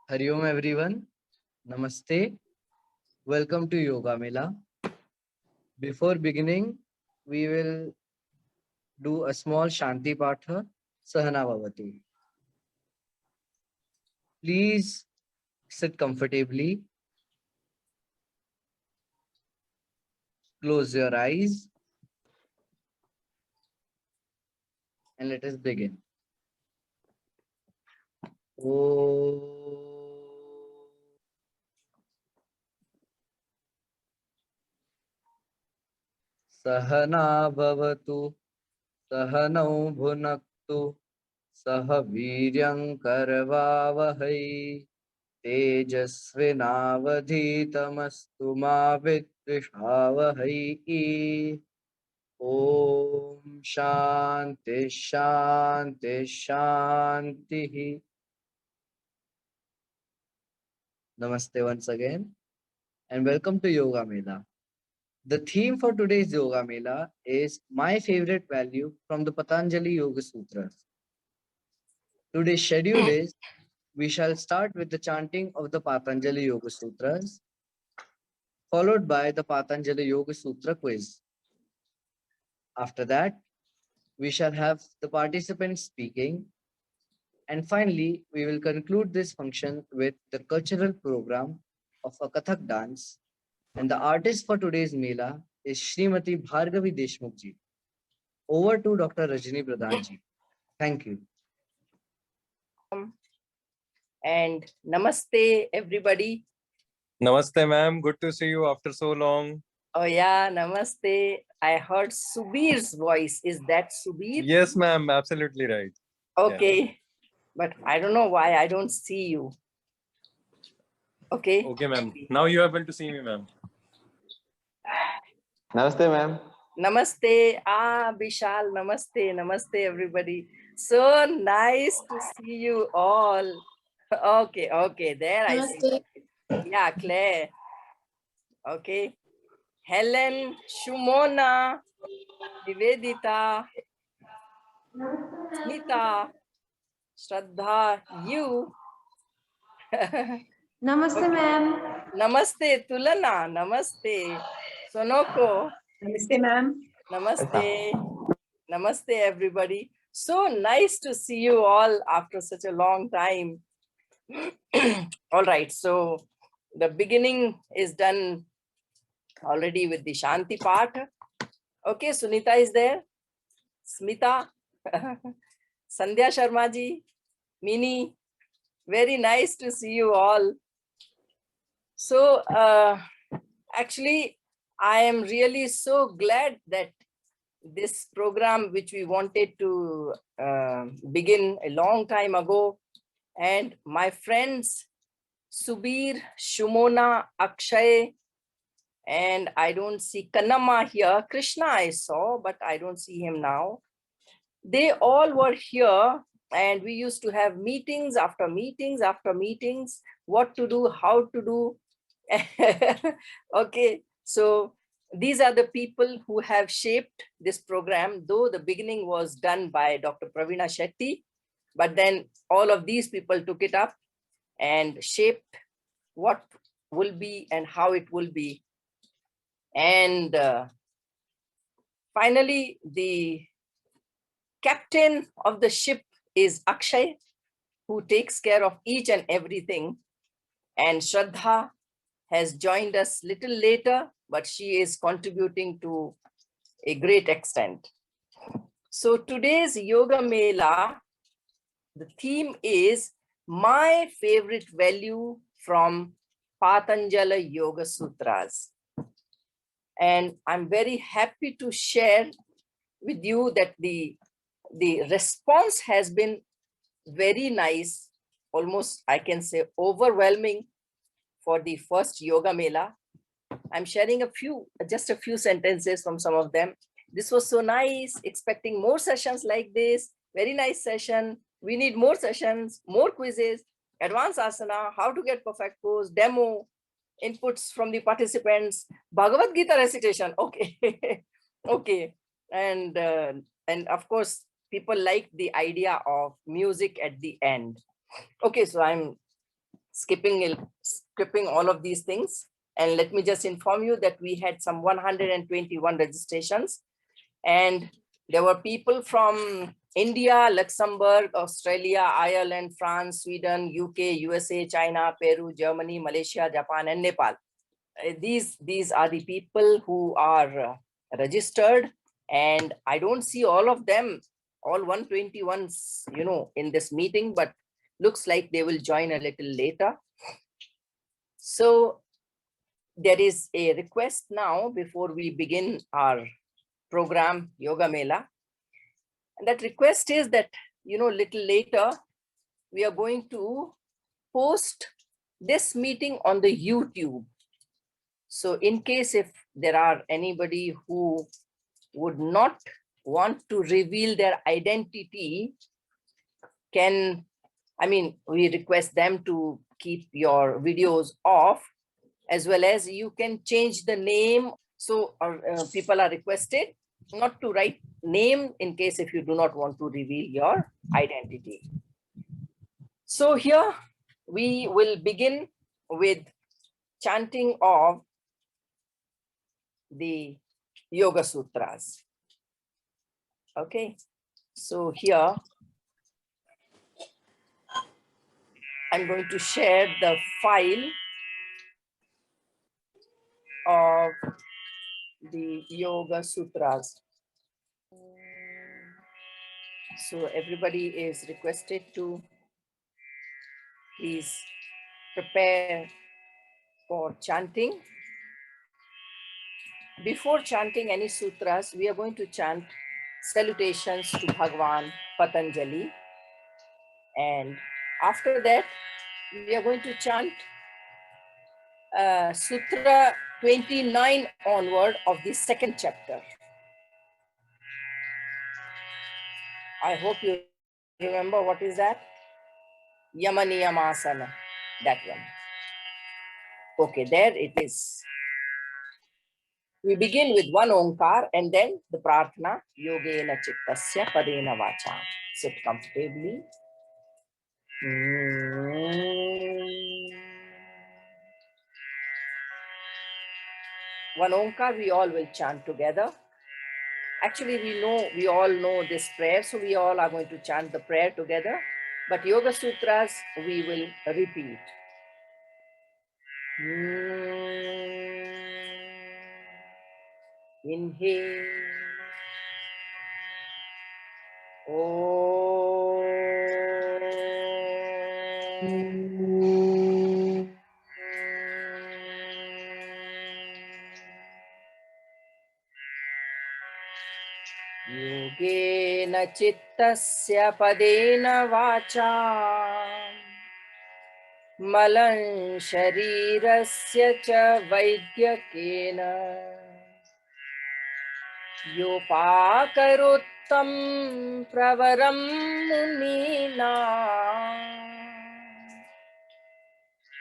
Hari Om everyone. Namaste. Welcome to Yoga-Mela. Before beginning, we will do a small Shanti Patha, Sahana Bhavati. Please sit comfortably. Close your eyes and let us begin. Sahana Bhavatu, Sahanau Bhunaktu, Sah Viryam Karavavahai, Tejasvinavadhitamastu ma vidvishavahai. Om Shanti Shanti Shanti. Namaste once again and welcome to Yoga-Mela. The theme for today's Yoga-Mela is my favorite value from the PātañjalaYogaSūtras. Today's schedule is we shall start with the chanting of the PātañjalaYogaSūtras, followed by the PātañjalaYogaSūtra quiz. After that, we shall have the participants speaking. And finally, we will conclude this function with the cultural program of a Kathak dance. And the artist for today's Mela is Srimati Bhargavi Deshmukh ji. Over to Dr. Rajani Pradhan ji. Thank you. And namaste, everybody. Namaste, ma'am. Good to see you after so long. Oh, yeah, namaste. I heard Subir's voice. Is that Subir? Yes, ma'am. Absolutely right. Okay. Yeah. But I don't know why I don't see you. Okay. Okay, ma'am. Now you are able to see me, ma'am. Namaste, ma'am. Namaste. Vishal. Namaste. Namaste, everybody. So nice to see you all. Okay. Okay. There I see. Yeah, Claire. Okay. Helen, Shumona, Nivedita, Smita, Shraddha, you. Namaste, ma'am. Namaste, Tulana. Namaste, Sonoko. Namaste, ma'am. Namaste. Namaste, everybody. So nice to see you all after such a long time. All right, so the beginning is done already with the Shanti part. Okay, Sunita is there. Smita. Sandhya Sharma ji. Mini. Very nice to see you all. So actually, I am really so glad that this program, which we wanted to begin a long time ago, and my friends Subir, Shumona, Akshay, and I don't see Kannamma here. Krishna I saw, but I don't see him now. They all were here, and we used to have meetings after meetings after meetings, what to do, how to do. Okay, so these are the people who have shaped this program, though the beginning was done by Dr. Praveena Shetty, but then all of these people took it up and shaped what will be and how it will be. And finally, the captain of the ship is Akshay, who takes care of each and everything. And Shraddha has joined us little later, but she is contributing to a great extent. So today's Yoga-Mela, the theme is my favorite value from PātañjalaYogaSūtras. And I'm very happy to share with you that the response has been very nice, almost I can say overwhelming for the first Yoga-Mela. I'm sharing just a few sentences from some of them. This was so nice, expecting more sessions like this. Very nice session. We need more sessions, more quizzes, advanced asana, how to get perfect pose, demo, inputs from the participants, Bhagavad Gita recitation. Okay. Okay. And of course, people like the idea of music at the end. Okay, so I'm skipping all of these things. And let me just inform you that we had some 121 registrations, and there were people from India, Luxembourg, Australia, Ireland, France, Sweden, UK, USA, China, Peru, Germany, Malaysia, Japan, and Nepal. These are the people who are registered, and I don't see all of them, all 121s, in this meeting, but looks like they will join a little later. So there is a request now before we begin our program, Yoga-Mela. And that request is that, little later, we are going to post this meeting on the YouTube. So in case if there are anybody who would not want to reveal their identity, we request them to keep your videos off, as well as you can change the name. So people are requested not to write name in case if you do not want to reveal your identity. So here we will begin with chanting of the Yoga-Sutras. Okay, so here I'm going to share the file of the Yoga-Sutras. So everybody is requested to please prepare for chanting. Before chanting any sutras, we are going to chant salutations to Bhagwan Patanjali. And after that, we are going to chant Sutra 29 onward of the second chapter. I hope you remember what is that? Yamaniyamasana, that one. Okay, there it is. We begin with one Omkar and then the Prarthana, Yogena Chittasya Padena Vacha. Sit comfortably. One Omkar we all will chant together. Actually, we all know this prayer, so we all are going to chant the prayer together. But Yoga Sutras we will repeat. Inhale. Yogena Chittasya Padena Vacha Malan Sharirasya Cha Vaidyakena Yopakaruttam Pravaram Munina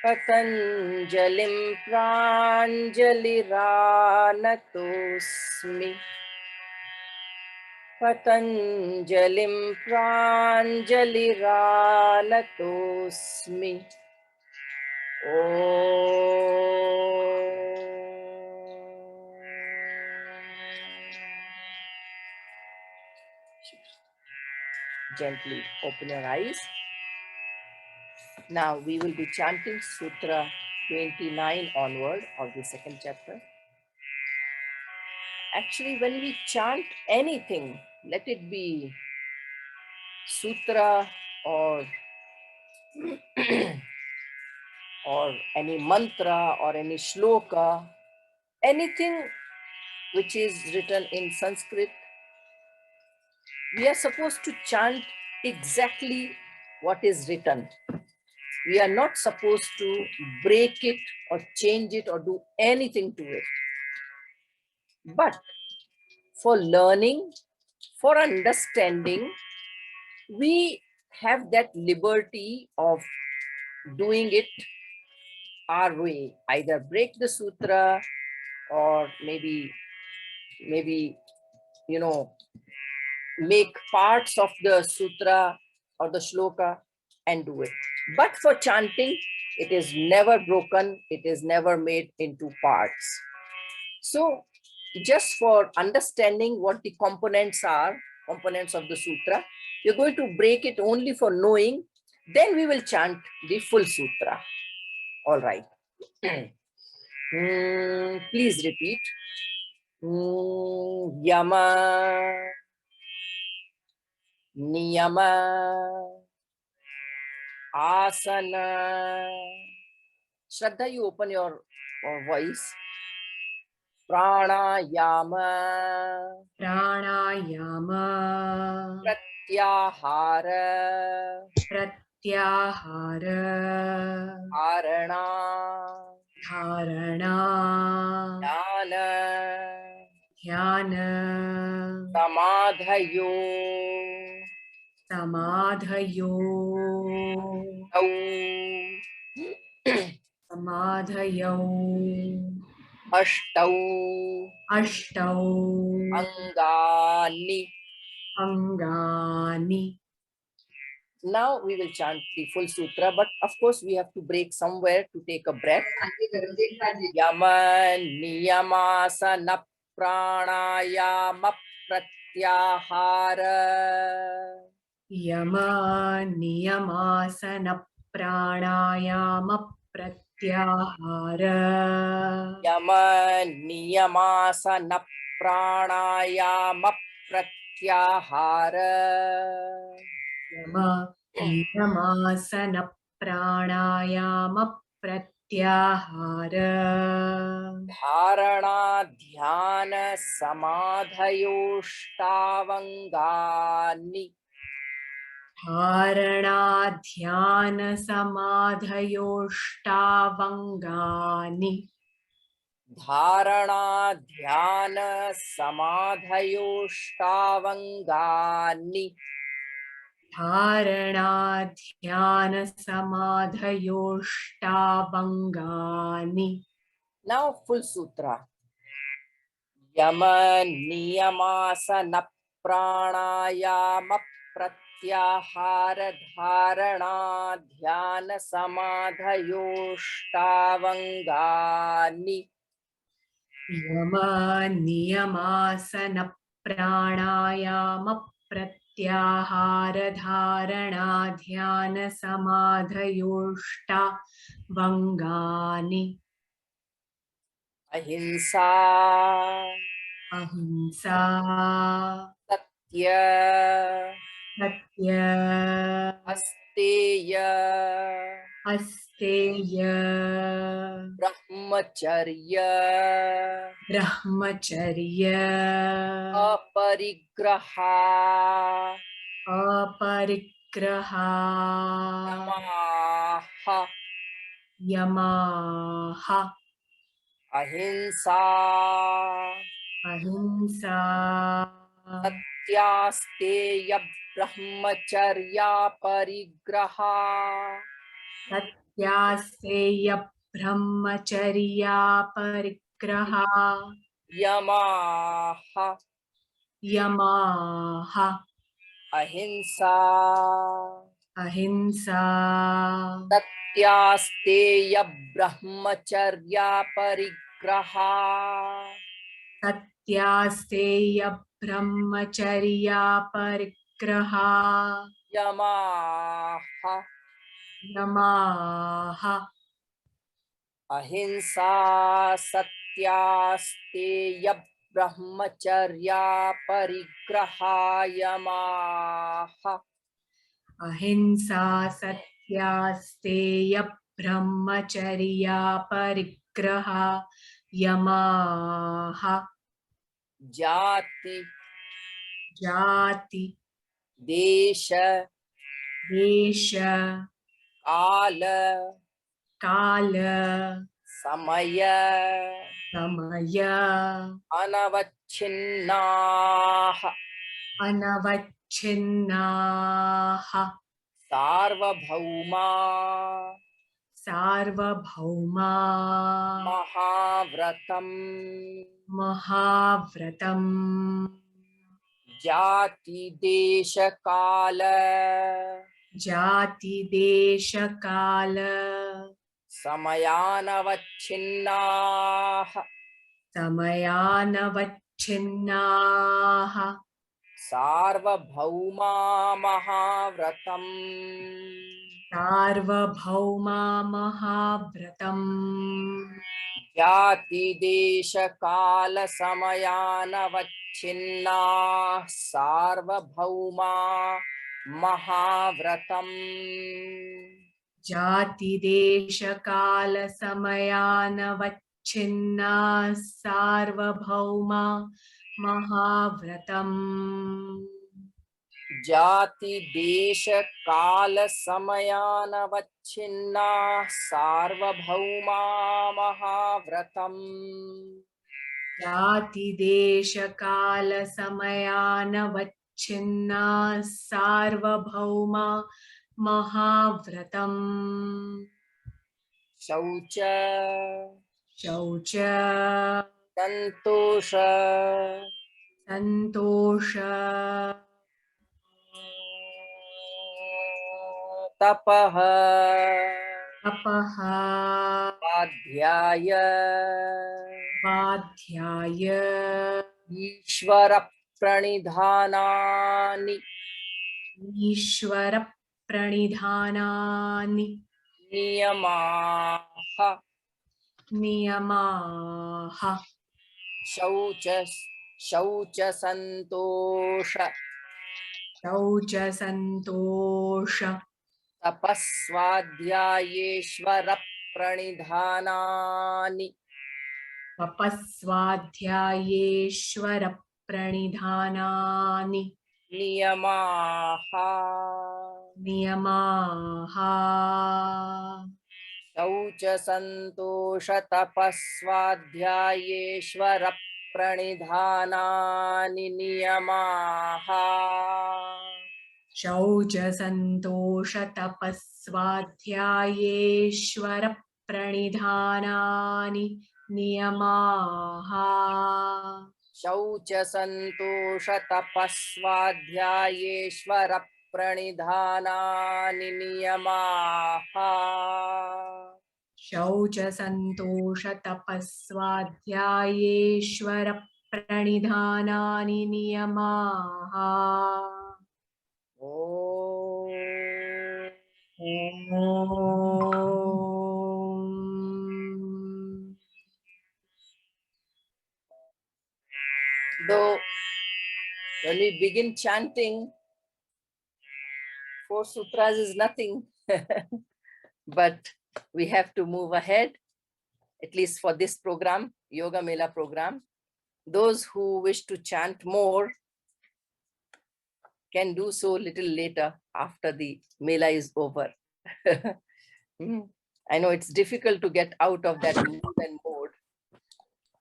Patanjalim Pranjaliranatosmi Patanjalim Pranjaliranatosmi. Gently open your eyes. Now we will be chanting Sutra 29 onward of the second chapter. Actually, when we chant anything, let it be sutra or or any mantra or any shloka, anything which is written in Sanskrit, we are supposed to chant exactly what is written. We are not supposed to break it or change it or do anything to it. But for learning, for understanding, we have that liberty of doing it our way, either break the sutra or maybe make parts of the sutra or the shloka and do it. But for chanting, It is never broken. It is never made into parts. So just for understanding what the components are, components of the sutra, you're going to break it only for knowing. Then we will chant the full sutra. All right. Please repeat. Yama, niyama, asana. Shraddha, you open your voice. Pranayama, Pranayama, pratyahara, Pratyahara, dharana, Dharana, dhyana, Dhyana, samadhayo, Samadhayo, tau, Samadhayo, ashtau, Ashtau, angani. Angani. Now we will chant the full sutra, but of course we have to break somewhere to take a breath. Yama niyamasana pranayama pratyahara. Yama niyamasana pranayama pratyahara. Yama niyamasana pranayama pratyahara. Yama niyamasana pranayama pratyahara. Dharana dhyana samadhayoštavangani. Dharana dhyana samadhayoštavangani. Dharana dhyana samadhayoštavangani. Dharana dhyana samadhayoštavangani. Now full sutra. Yama niyamasana pranayama pratyahara dharana dhyana samadhayoštavangani. Yama niyamasana pranayama pratyahara dharana dhyana samadhayoštavangani. Ahimsa, Ahimsa, satya, Satya, asteya, Asteya, brahmacharya, Brahmacharya, aparigraha, Aparigraha, yamaha. Yamaha. Ahimsa, Ahimsa, satyasteya, brahmacharya, parigraha, Satyasteya, Brahmacharya, Parigraha, yamaha. Yamaha. Ahimsa, Ahimsa, satyasteya, brahmacharya, parigraha, Satyasteya, Brahmacharya, Parigraha, yamaha. Yamaha. Ahimsa, satyasteya, brahmacharya, parigraha, yamaha. Ahimsa, Satyasteya, Brahmacharya, Parigraha, Yamaha. Jati, Jati, desha, Desha, kala, Kala, samaya, Samaya, anavachinnaha, Anavachinnaha, sarvabhauma, Sarvabhauma, mahavratam, Mahavratam, jati, desha, kala, Jati, Desha, Kala, Samayanavachinnaha Samayanavachinnaha Sarvabhauma Mahavratam Sarvabhauma Mahavratam Jati Desha Kala Samayanavachinna Sarvabhauma Mahavratam Jati Desha Kala Samayanavachinna Sarvabhauma Mahavratam Jati Desha Kala Samayanavachinna Sarvabhauma Mahavratam Jati Desha Kala Samayanavachinna Sarvabhauma Mahavratam Shaucha Shaucha Santosha Santosha Tapaha Tapaha Adhyaya Vadhyaya Ishvara Pranidhanani Ishvara Pranidhanani Niyamaha Niyamaha Shaucha Santosha Shaucha Santosha Tapasvadhyayeshvara Pranidhanani Tapasvadhyayeshvara Pranidhanani Niyamaha Niyamaha Shaucha Santosha Tapasvadhyayeshvara Pranidhanani Niyamaha Shaucha Santosha Tapasvadhyayeshvara Pranidhanani Niyamaha Shaucha Santosha Tapasvadhyayeshvara Pranidhanani Niyamaha Shaucha Santosha Tapasvadhyayeshvara Pranidhanani Niyamaha Om. Om. Though when we begin chanting, 4 sutras is nothing, but we have to move ahead, at least for this program, Yoga-Mela program. Those who wish to chant more can do so little later after the Mela is over. I know it's difficult to get out of that mood and mode.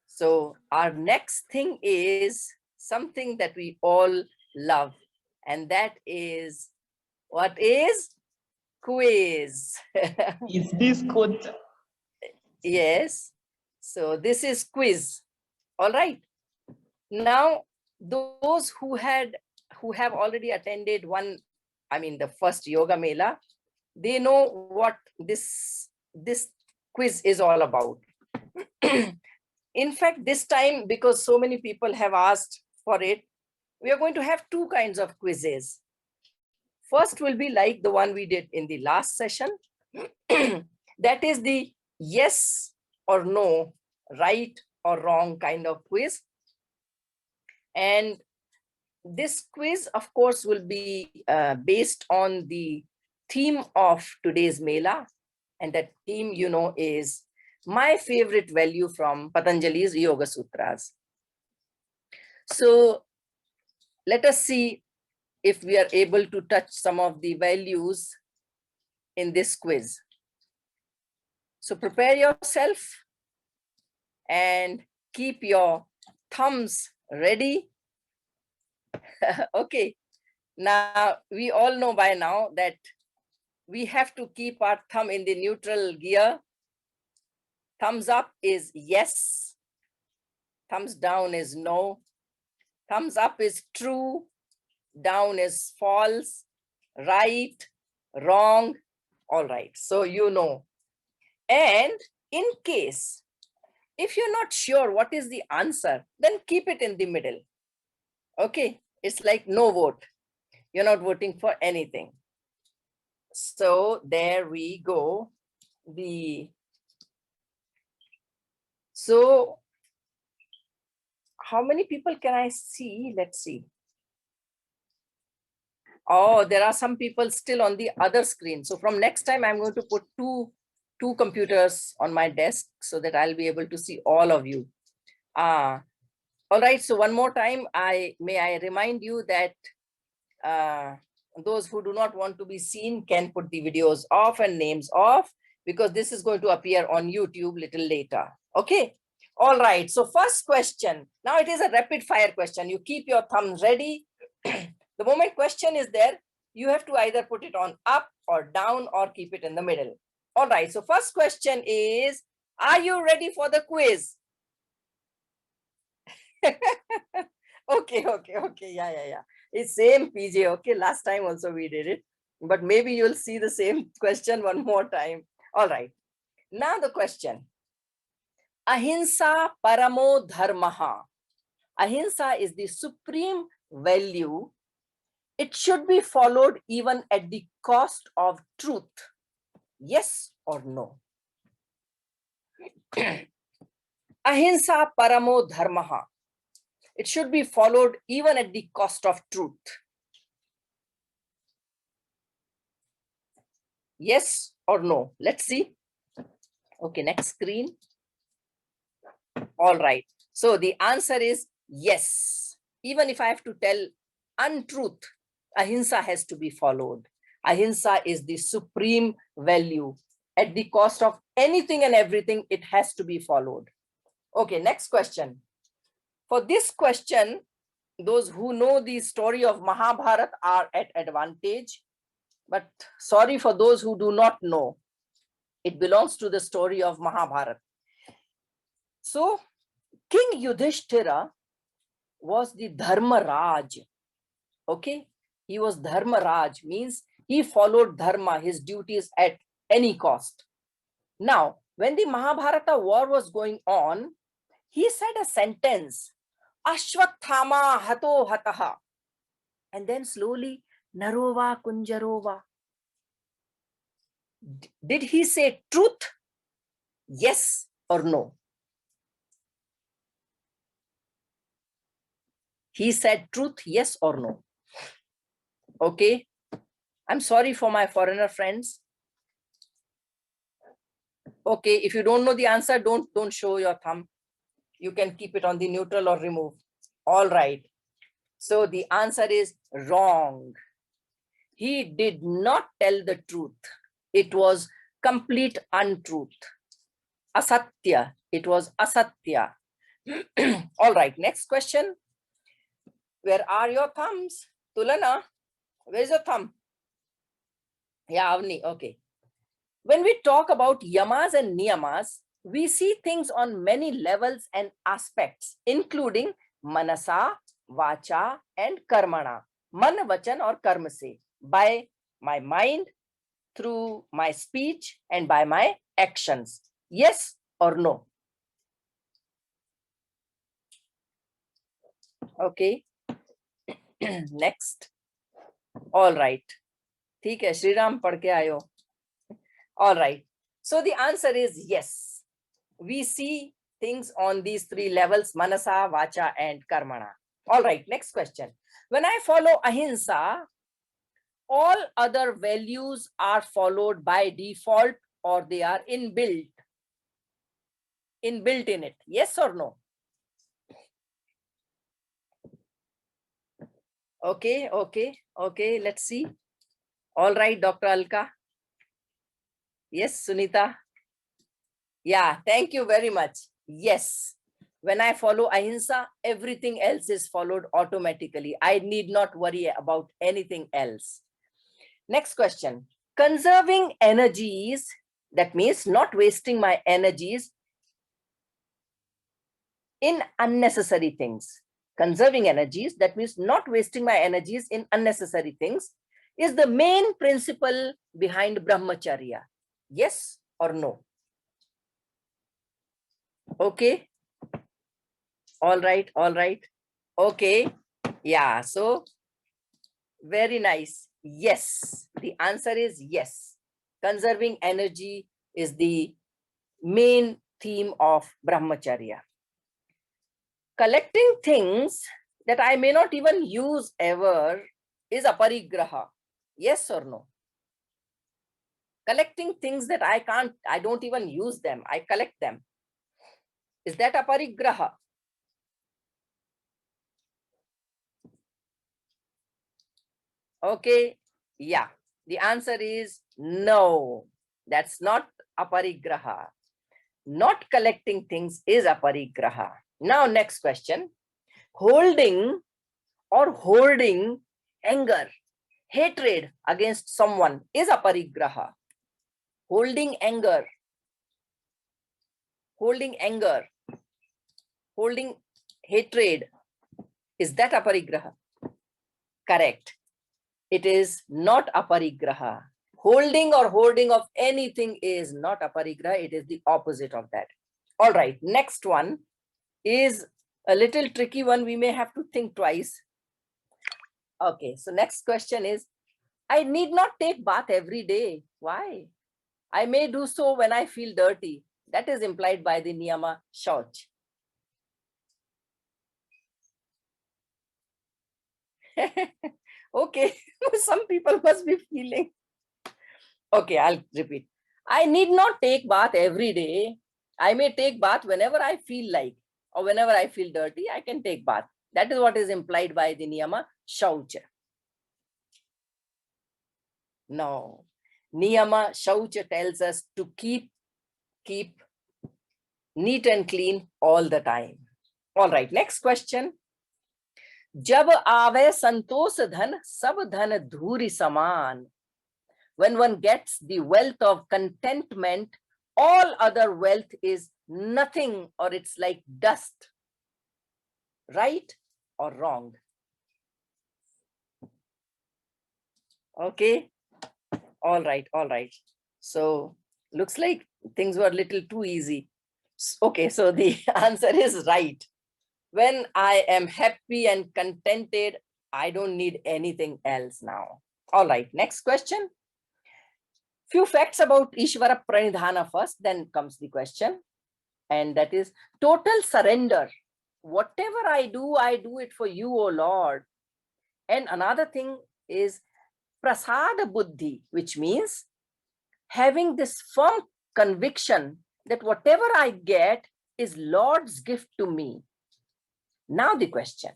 So our next thing is something that we all love, and that is, what is? Quiz. Is this good? Yes. So this is quiz. All right. Now, those who have already attended the first Yoga-Mela, they know what this quiz is all about. In fact, this time, because so many people have asked for it, we are going to have 2 kinds of quizzes. First will be like the one we did in the last session. That is the yes or no, right or wrong kind of quiz. And this quiz, of course, will be based on the theme of today's Mela. And that theme, is my favorite value from Patanjali's Yoga-Sutras. So let us see if we are able to touch some of the values in this quiz. So prepare yourself and keep your thumbs ready. Okay. Now, we all know by now that we have to keep our thumb in the neutral gear. Thumbs up is yes. Thumbs down is no. Thumbs up is true. Down is false. Right, wrong. All right. So you know. And in case, if you're not sure what is the answer, then keep it in the middle. Okay, it's like no vote. You're not voting for anything. So there we go. So how many people can I see? Let's see. Oh, there are some people still on the other screen. So from next time, I'm going to put two computers on my desk so that I'll be able to see all of you. All right. So one more time, may I remind you that those who do not want to be seen can put the videos off and names off, because this is going to appear on YouTube little later. Okay. All right. So first question. Now it is a rapid fire question. You keep your thumbs ready. The moment question is there, you have to either put it on up or down or keep it in the middle. All right. So first question is, are you ready for the quiz? Okay. Yeah. It's same PJ. Okay. Last time also we did it, but maybe you'll see the same question one more time. All right. Now the question. Ahimsa paramo dharmaha. Ahimsa is the supreme value. It should be followed even at the cost of truth. Yes or no? Ahimsa paramo dharmaha. It should be followed even at the cost of truth. Yes or no? Let's see. Okay, next screen. All right. So the answer is yes. Even if I have to tell untruth, ahimsa has to be followed. Ahimsa is the supreme value. At the cost of anything and everything, it has to be followed. Okay, next question. For this question, those who know the story of Mahabharata are at advantage. But sorry for those who do not know. It belongs to the story of Mahabharata. So, King Yudhishthira was the Dharmaraj. Okay, he was Dharmaraj, means he followed dharma, his duties at any cost. Now, when the Mahabharata war was going on, he said a sentence, Ashwathama hato hataha. And then slowly, Narova kunjarova. Did he say truth? Yes or no? He said truth, yes or no? Okay. I'm sorry for my foreigner friends. Okay, if you don't know the answer, don't show your thumb. You can keep it on the neutral or remove. All right. So the answer is wrong. He did not tell the truth. It was complete untruth. Asatya. It was asatya. All right, next question. Where are your thumbs? Tulana, where's your thumb? Yeah, Avni, okay. When we talk about yamas and niyamas, we see things on many levels and aspects, including manasa, vacha, and karmana. Man, vachan, or karma se. By my mind, through my speech, and by my actions. Yes or no? Okay. Next. All right. ठीक है, Shri Ram पढ़ के आयो. All right. So the answer is yes. We see things on these three levels, manasa, vacha, and karmana. All right. Next question. When I follow ahimsa, all other values are followed by default, or they are inbuilt in it. Yes or no? Okay. Let's see. All right, Dr. Alka. Yes, Sunita. Yeah, thank you very much. Yes. When I follow ahimsa, everything else is followed automatically. I need not worry about anything else. Next question. Conserving energies, that means not wasting my energies in unnecessary things. Conserving energies, that means not wasting my energies in unnecessary things, is the main principle behind brahmacharya. Yes or no? Okay. All right. All right. Okay. Yeah. So very nice. Yes. The answer is yes. Conserving energy is the main theme of Brahmacharya. Collecting things that I may not even use ever is aparigraha. Yes or no? Collecting things that I don't even use them, I collect them. Is that aparigraha? Okay. Yeah. The answer is no. That's not aparigraha. Not collecting things is aparigraha. Now, next question. Holding or hoarding anger, hatred against someone is aparigraha. Holding anger, holding anger, holding hatred, is that aparigraha? Correct. It is not aparigraha. Holding or hoarding of anything is not aparigraha. It is the opposite of that. All right. Next one is a little tricky one. We may have to think twice. Okay. So next question is, I need not take bath every day. Why? I may do so when I feel dirty. That is implied by the niyama shauch. Okay. Some people must be feeling. Okay, I'll repeat. I need not take bath every day. I may take bath whenever I feel like, or whenever I feel dirty, I can take bath. That is what is implied by the niyama shaucha. No. Niyama shaucha tells us to keep neat and clean all the time. All right, next question. जब आवे संतोष धन सब धन धूरी समान. When one gets the wealth of contentment, all other wealth is nothing, or it's like dust. Right or wrong? Okay. All right. All right. So looks like things were a little too easy. Okay. So the answer is right. When I am happy and contented, I don't need anything else now. All right. Next question. Few facts about Ishvara Pranidhana first, then comes the question. And that is total surrender. Whatever I do it for you, O Lord. And another thing is prasada buddhi, which means having this firm conviction that whatever I get is Lord's gift to me. Now the question.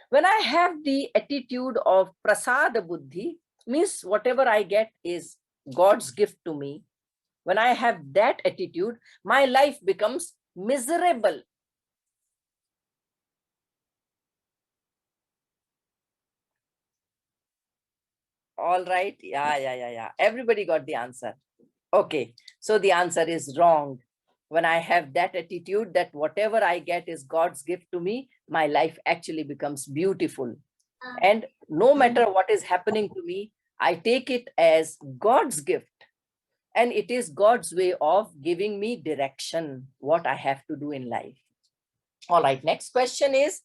When I have the attitude of prasada buddhi, means whatever I get is God's gift to me. When I have that attitude, my life becomes miserable. All right. Yeah. Everybody got the answer. Okay. So the answer is wrong. When I have that attitude that whatever I get is God's gift to me, my life actually becomes beautiful. And no matter what is happening to me, I take it as God's gift. And it is God's way of giving me direction, what I have to do in life. All right. Next question is,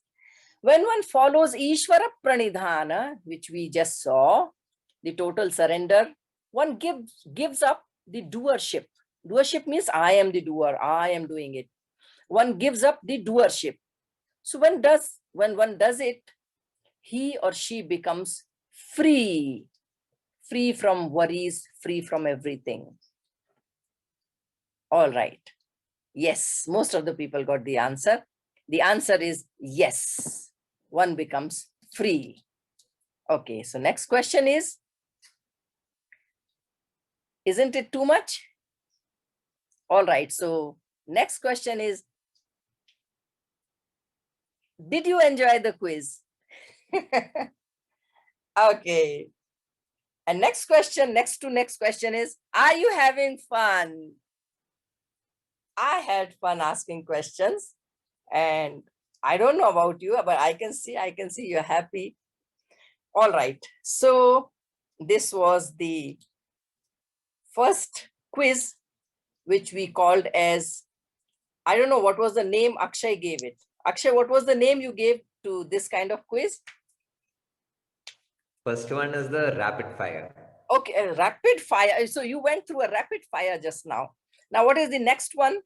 when one follows Ishvara Pranidhana, which we just saw, the total surrender, one gives up the doership. Doership means I am the doer, I am doing it. One gives up the doership. So when one does it, he or she becomes free from worries, free from everything. All right. Yes, most of the people got the answer. The answer is yes. One becomes free. Okay, so next question is, isn't it too much? All right, so next question is, did you enjoy the quiz? Okay. And next question is, are you having fun? I had fun asking questions, and I don't know about you, but I can see you're happy. All right. So this was the first quiz, which we called as I don't know what was the name Akshay gave it. Akshay, what was the name you gave to this kind of quiz? First one is the rapid fire. Okay, a rapid fire. So you went through a rapid fire just now. Now, what is the next one?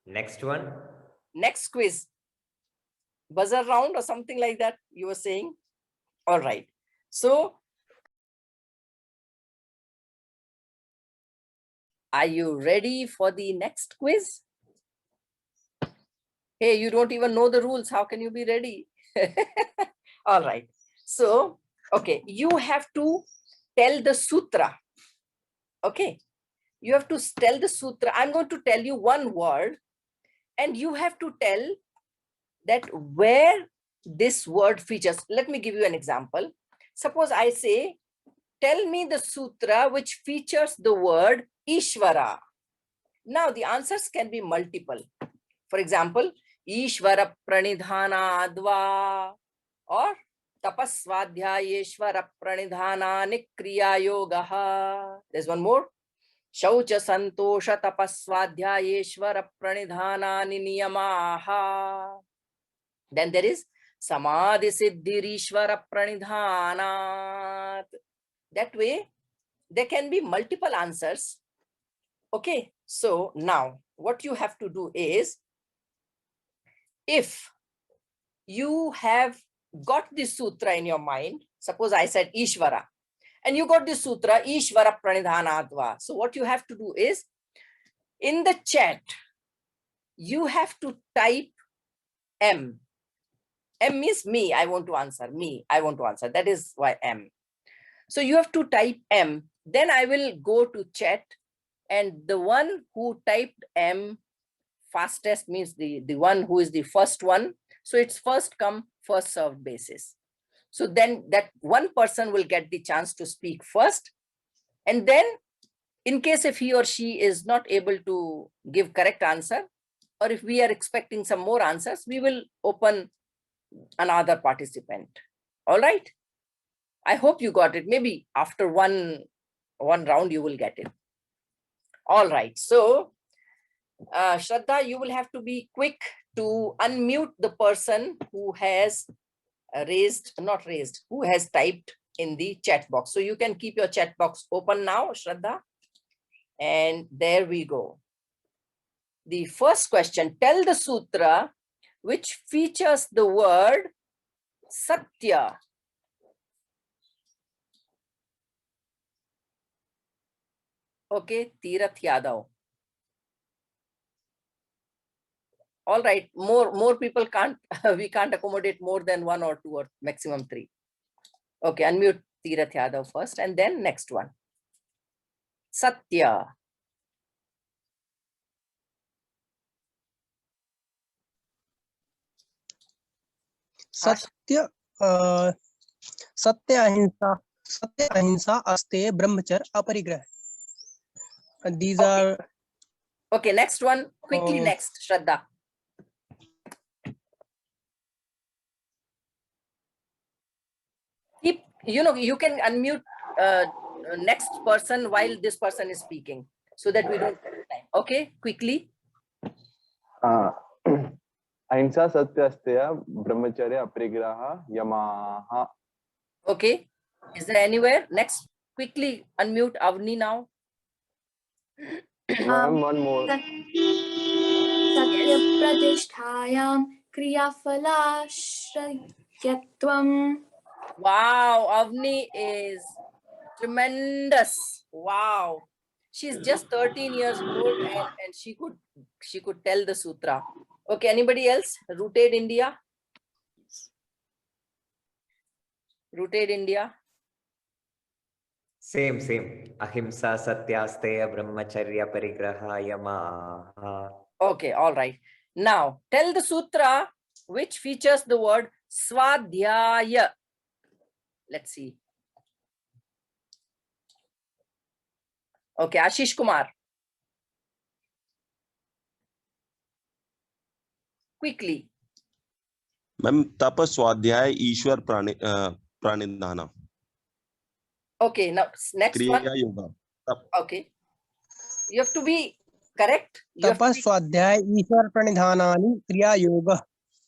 Next one. Next quiz. Buzzer round or something like that, you were saying? All right. So, are you ready for the next quiz? Hey, you don't even know the rules. How can you be ready? All right. So, okay, you have to tell the sutra. Okay. You have to tell the sutra. I'm going to tell you one word and you have to tell that where this word features. Let me give you an example. Suppose I say, tell me the sutra which features the word Ishvara. Now the answers can be multiple. For example, Ishvara pranidhana adva or tapasvadhyayeshvara pranidhana nikriya yogaha. There's one more. Shaucha santosha tapasvadhyayeshvara pranidhana niyamaha. Then there is Samadhi siddhirishvara pranidhanat. That way, there can be multiple answers. Okay, so now what you have to do is, if you have got this sutra in your mind, suppose I said Ishvara, and you got this sutra, Ishvara pranidhanatva. So what you have to do is, in the chat, you have to type M. M means me, I want to answer, me, I want to answer. That is why M. So you have to type M. Then I will go to chat, and the one who typed M fastest means the one who is the first one. So it's first come, first served basis. So then that one person will get the chance to speak first. And then in case if he or she is not able to give correct answer, or if we are expecting some more answers, we will open another participant. All right. I hope you got it. Maybe after one round, you will get it. All right. So, Shraddha, you will have to be quick to unmute the person who has who has typed in the chat box. So you can keep your chat box open now, Shraddha. And there we go. The first question, tell the sutra which features the word Satya. Okay, Tirath Yadav. All right, more people can't, we can't accommodate more than 1 or 2 or maximum 3. Okay, unmute Tirath Yadav first and then next one. Satya. Satya, Satya ahimsa aste brahmacharya aparigraha. And these are. Okay, next one. Quickly, next, Shraddha. Keep, you can unmute next person while this person is speaking so that we don't take time. Okay, quickly. Ahimsa satyastya brahmacharya aparigraha yamaha. Okay, is there anywhere? Next, quickly unmute Avni now. Ma'am, one more. Satya pradishthayam kriyafalashrayatvam. Wow, Avni is tremendous. Wow, she's just 13 years old and she could tell the sutra. Okay, anybody else? Rooted India. Rooted India. Same. Ahimsa satyasteya brahmacharya parigraha yamaha. Okay, all right. Now, tell the sutra which features the word Svadhyaya. Let's see. Okay, Ashish Kumar. Quickly. Ma'am तप स्वाध्याय ईश्वर प्राणिधाना. Okay, now next क्रिया one. Yoga. Okay. You have to be Correct? You have to तपः be- स्वाध्याय ईश्वर प्रणिधानानि क्रिया योग.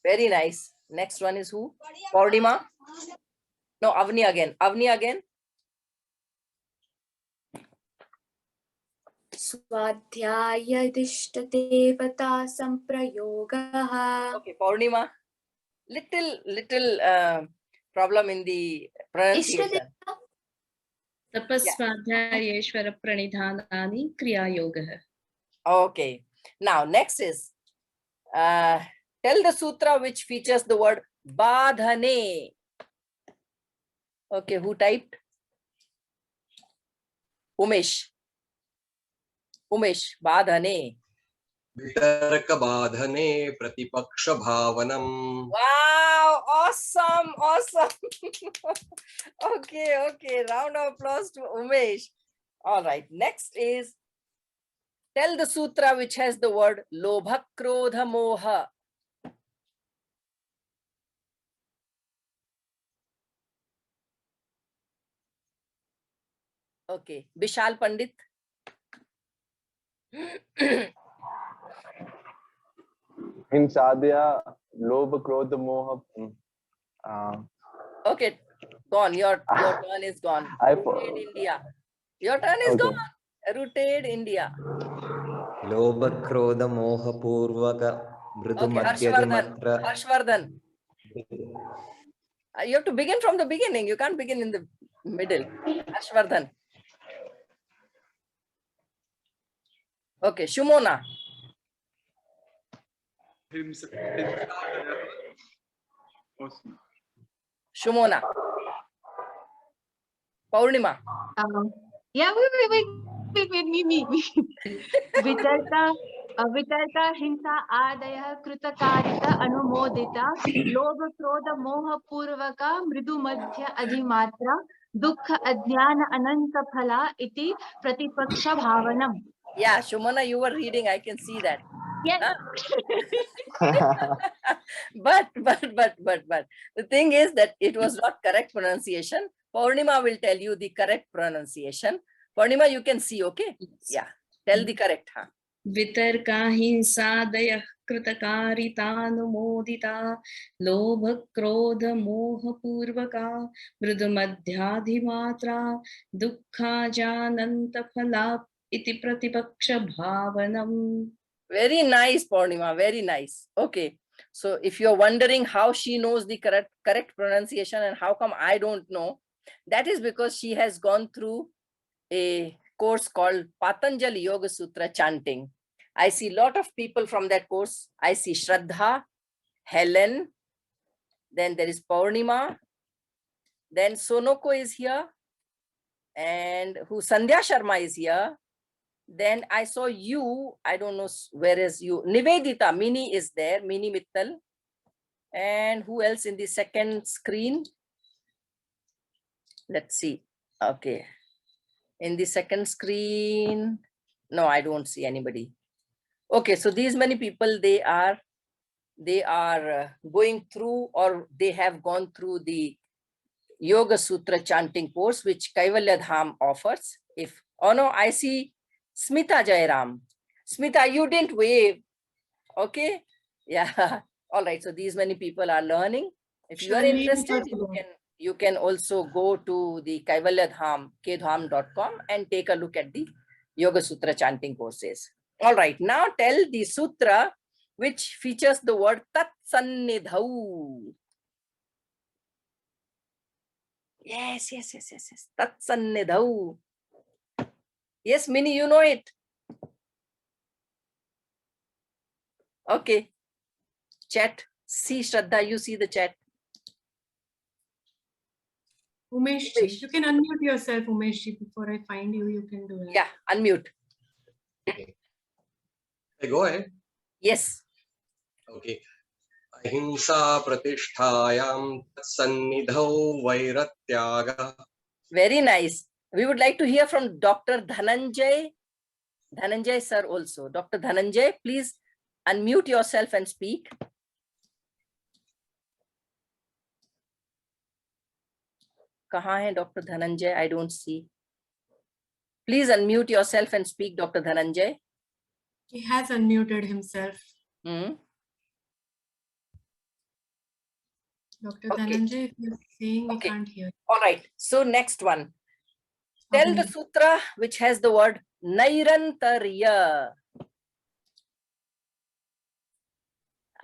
Very nice. Next one is who? Purnima? No, Avni again. Avni again. स्वाध्यायधिष्ठदेवता संप्रयोगः. Okay, Purnima. Little problem in the pronunciation. तपस्वाध्यायेश्वर प्रणिधानानि क्रियायोगः. Okay. Now, next is tell the sutra which features the word badhane. Okay, who typed? Umesh. Umesh, badhane. वितर्कबाधने प्रतिपक्षभावनम्. Wow, awesome, awesome. Okay, round of applause to Umesh. All right, next is tell the sutra which has the word lobha krodha moha. Okay, Vishal Pandit. हिंसादया लोभ क्रोध मोह. Okay, gone. Your turn is gone. Rooted India. Your turn is gone. Rooted India. Lobha krodha moha purvaka mridu Okay, madhyadimatra. Harshvardhan. You have to begin from the beginning. You can't begin in the middle. Harshvardhan. Okay, Shumona. Shumona. Paurnima. Yeah, wait, me. वितर्क हिंसा आदयः कृतकारित अनुमोदित लोभ क्रोध मोह पूर्वक मृदु मध्य अधिमात्रा दुःख अज्ञान अनंत फला इति प्रतिपक्ष भावनम. Yeah, Shumana, you were reading. I can see that. Yes. But the thing is that it was not correct pronunciation. Paurnima will tell you the correct pronunciation. Paurnima, you can see, okay? Yeah, tell the correct. Huh? वितर्काहिंसादयः कृतकारितानुमोदिता लोभक्रोधमोहपूर्वका मृदुमध्याधिमात्रा दुःखाजानन्तफला इति प्रतिपक्षभावनम्. Very nice, Paurnima, very nice. Okay, so if you're wondering how she knows the correct pronunciation and how come I don't know, that is because she has gone through a course called PātañjalaYogaSūtras chanting. I see a lot of people from that course. I see Shraddha, Helen, then there is Paurnima, then Sonoko is here, and who Sandhya Sharma is here. Then I saw you, I don't know where is you, Nivedita, Mini is there, Mini Mittal. And who else in the second screen? Let's see. Okay. In the second screen, no, I don't see anybody. Okay, so these many people, they are going through, or they have gone through the Yoga Sutra chanting course, which Kaivalya Dham offers. Oh no, I see Smita Jairam. Smita, you didn't wave. Okay. Yeah. All right. So these many people are learning. If you are interested, you can also go to the Kaivalya Dham, kdham.com, and take a look at the Yoga Sutra chanting courses. All right. Now tell the sutra which features the word Tat Sannidhau. Yes. Tat Sannidhau. Yes, Mini, you know it. Okay. Chat. See, Shraddha, you see the chat. Umesh, you can unmute yourself, Umesh. Before I find you, you can do it. Yeah, unmute. Okay. Go ahead. Yes. Okay. Ahimsa pratisthayam sannidhau vairatyaga. Very nice. We would like to hear from Dr. Dhananjay sir also. Dr. Dhananjay, please unmute yourself and speak. Kahan hai Dr. Dhananjay? I don't see. Please unmute yourself and speak, Dr. Dhananjay. He has unmuted himself. Hmm? Dr. Okay. Dhananjay, if you're saying we Okay. can't hear. All right. So next one. Tell the sutra which has the word Nairantarya.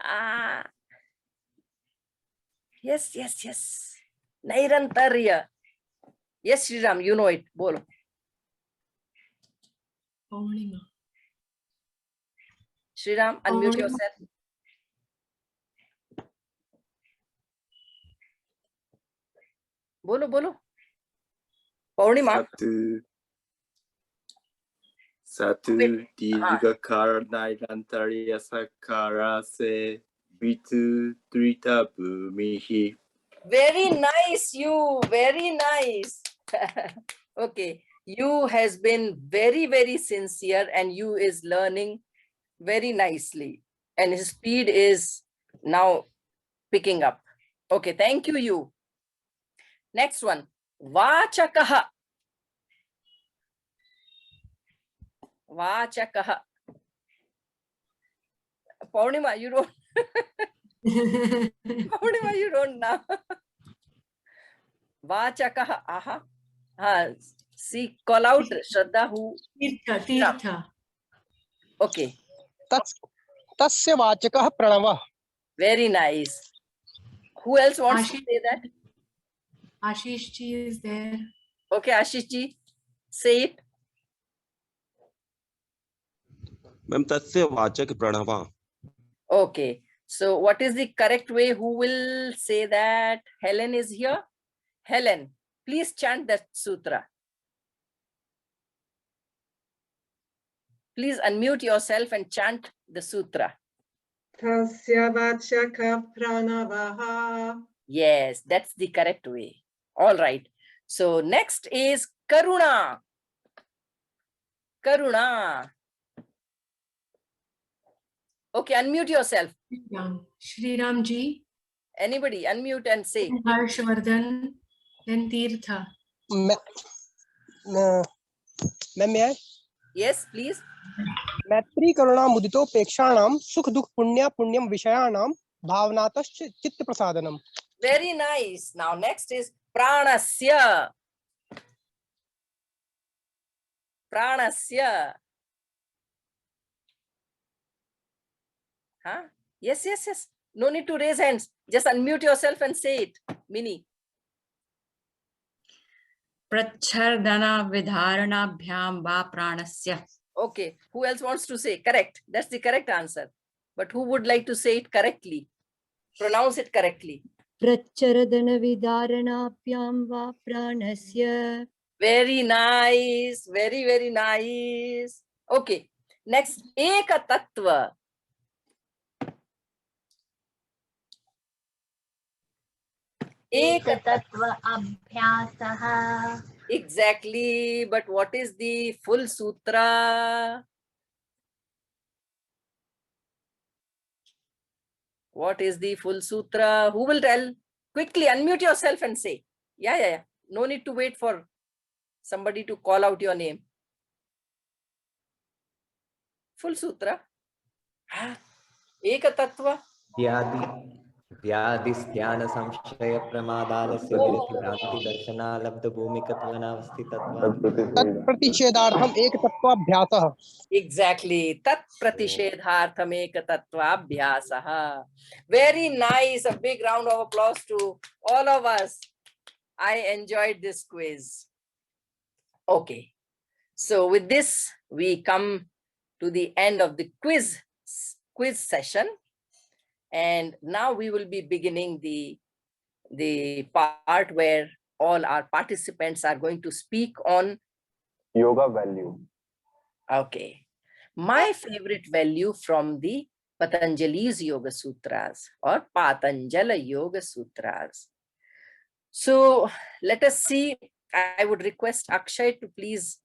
Ah. Yes, yes, yes. Nairantarya. Yes, Sriram, you know it. Bolo. Paurnima. Sriram, unmute yourself. Bolo, bolo. Paurnima. Satu Dirgakara Nairantarya Sakara Se Vitu Trita Bhumihi. Very nice, you. Very nice. Okay. You has been very, very sincere and you is learning very nicely. And his speed is now picking up. Okay. Thank you, you. Next one. Vachakaha. Vachakaha. Paurnima, you don't. Paurnima, you don't know. Vachakaha. Aha. See, call out Shraddha who. Tirtha. Okay. Tasya vachakah pranavah. Very nice. Who else wants to say that? Ashish ji is there. Okay, Ashish ji, say it. Ma'am, tasya vachak pranava. Okay. So what is the correct way? Who will say that? Helen is here. Helen, please chant that sutra. Please unmute yourself and chant the sutra. Tasya vachaka pranavaha. Yes, that's the correct way. All right. So next is Karuna. Karuna. Okay, unmute yourself. Shriram ji. Anybody, unmute and say. Harshvardhan, then Tirtha. Ma'am, may I? Yes, please. मैत्री करुणा मुदितोपेक्षाणाम सुख दुख पुण्य पुण्यम विषयाणाम भावनातश्च चित्त प्रसादनम. Very nice. Now next is Pranasya. Pranasya. Huh? Yes, yes, yes. No need to raise hands. Just unmute yourself and say it. Mini. Prachardana vidharanabhyam va pranasya. Okay. Who else wants to say? Correct. That's the correct answer. But who would like to say it correctly? Pronounce it correctly. Pracharadana vidharanabhyam va pranasya. Very nice. Very, very nice. Okay. Next, Eka Tattva. Eka Tattva Abhyasaha. Exactly. But what is the full sutra? What is the full sutra? Who will tell? Quickly unmute yourself and say. Yeah. No need to wait for somebody to call out your name. Full sutra. Eka Tattva. व्याधिस्त्यान संशय प्रमादालस्य विरति भ्रांति दर्शनालब्ध भूमिकत्वनावस्थितत्वात् तत्प्रतिषेधार्थम एक तत्वाभ्यासः. Exactly. Tat pratishedhartham eka tattvaabhyasaha. Very nice. A big round of applause to all of us. I enjoyed this quiz. Okay. So with this, we come to the end of the quiz session. And now we will be beginning the part where all our participants are going to speak on yoga value. Okay. My favorite value from the Patanjali's Yoga-Sutras or PātañjalaYogaSūtras. So let us see. I would request Akshay to please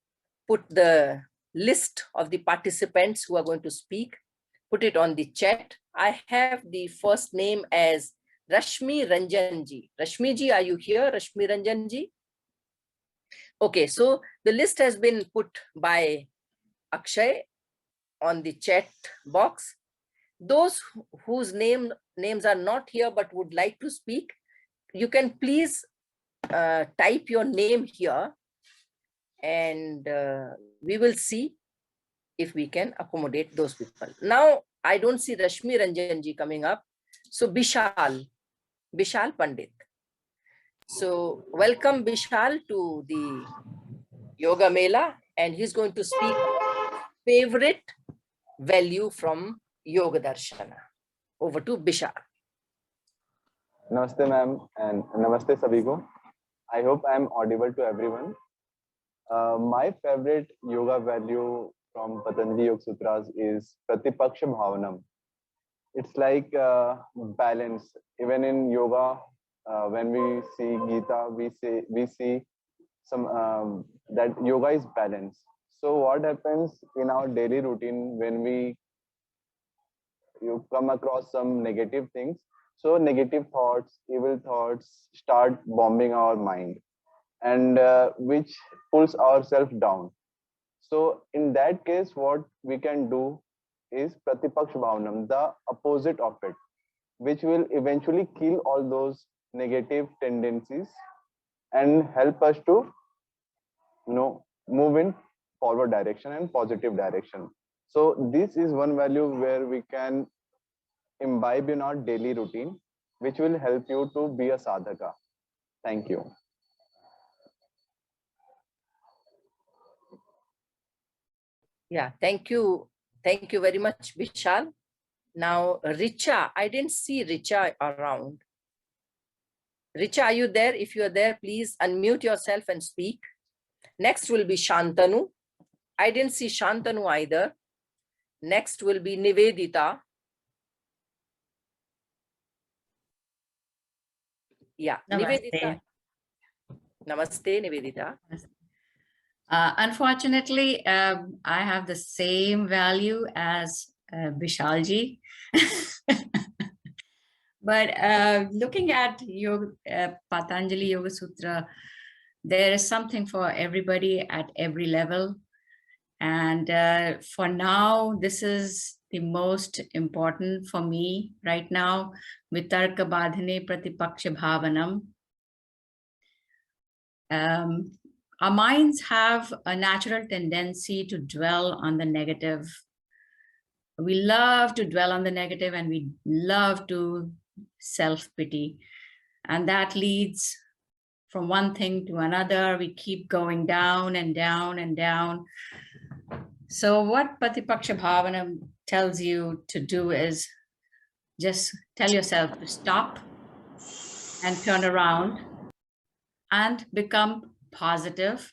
put the list of the participants who are going to speak. Put it on the chat. I have the first name as Rashmi Ranjanji. Rashmi ji, are you here? Rashmi Ranjanji? Okay, so the list has been put by Akshay. on the chat box. Those whose names are not here but would like to speak, you can please type your name here, and we will see if we can accommodate those people. Now, I don't see Rashmi Ranjanji coming up. So Bishal Pandit. So welcome Bishal to the Yoga-Mela, and he's going to speak favorite value from Yoga Darshana. Over to Bishal. Namaste, ma'am, and namaste, sabhi. I hope I am audible to everyone. My favorite yoga value from Patanjali Yoga-Sutras is Pratipaksha Bhavanam. It's like balance. Even in yoga, when we see Gita, we see some that yoga is balance. So what happens in our daily routine when you come across some negative things? So negative thoughts, evil thoughts start bombing our mind, and which pulls ourselves down. So in that case, what we can do is Pratipaksha Bhavanam, the opposite of it, which will eventually kill all those negative tendencies and help us to, move in forward direction and positive direction. So this is one value where we can imbibe in our daily routine, which will help you to be a sadhaka. Thank you. Yeah, thank you. Thank you very much, Vishal. Now, Richa, I didn't see Richa around. Richa, are you there? If you are there, please unmute yourself and speak. Next will be Shantanu. I didn't see Shantanu either. Next will be Nivedita. Yeah, Namaste. Nivedita. Namaste, Nivedita. Unfortunately, I have the same value as Bishalji. But looking at Patanjali Yoga Sutra, there is something for everybody at every level. And for now, this is the most important for me right now. Vitarka Badhane Pratipaksha Bhavanam. Our minds have a natural tendency to dwell on the negative. We love to dwell on the negative, and we love to self-pity. And that leads from one thing to another. We keep going down and down and down. So what Pratipaksha Bhavanam tells you to do is just tell yourself to stop and turn around and become positive.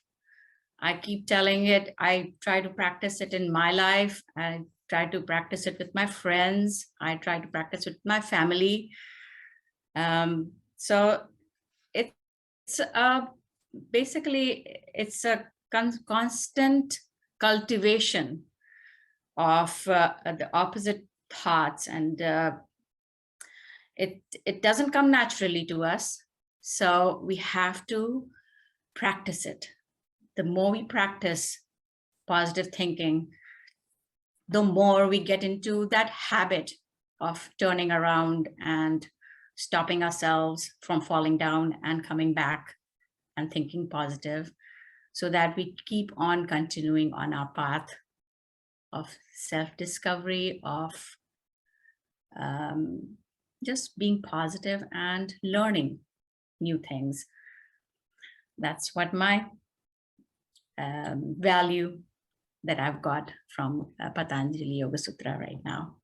I keep telling it, I try to practice it in my life. I try to practice it with my friends. I try to practice it with my family. So it's basically, it's a constant cultivation of the opposite thoughts, and it doesn't come naturally to us. So we have to practice it. The more we practice positive thinking, the more we get into that habit of turning around and stopping ourselves from falling down and coming back and thinking positive, so that we keep on continuing on our path of self-discovery, of just being positive and learning new things. That's what my value that I've got from Patanjali Yoga Sutra right now.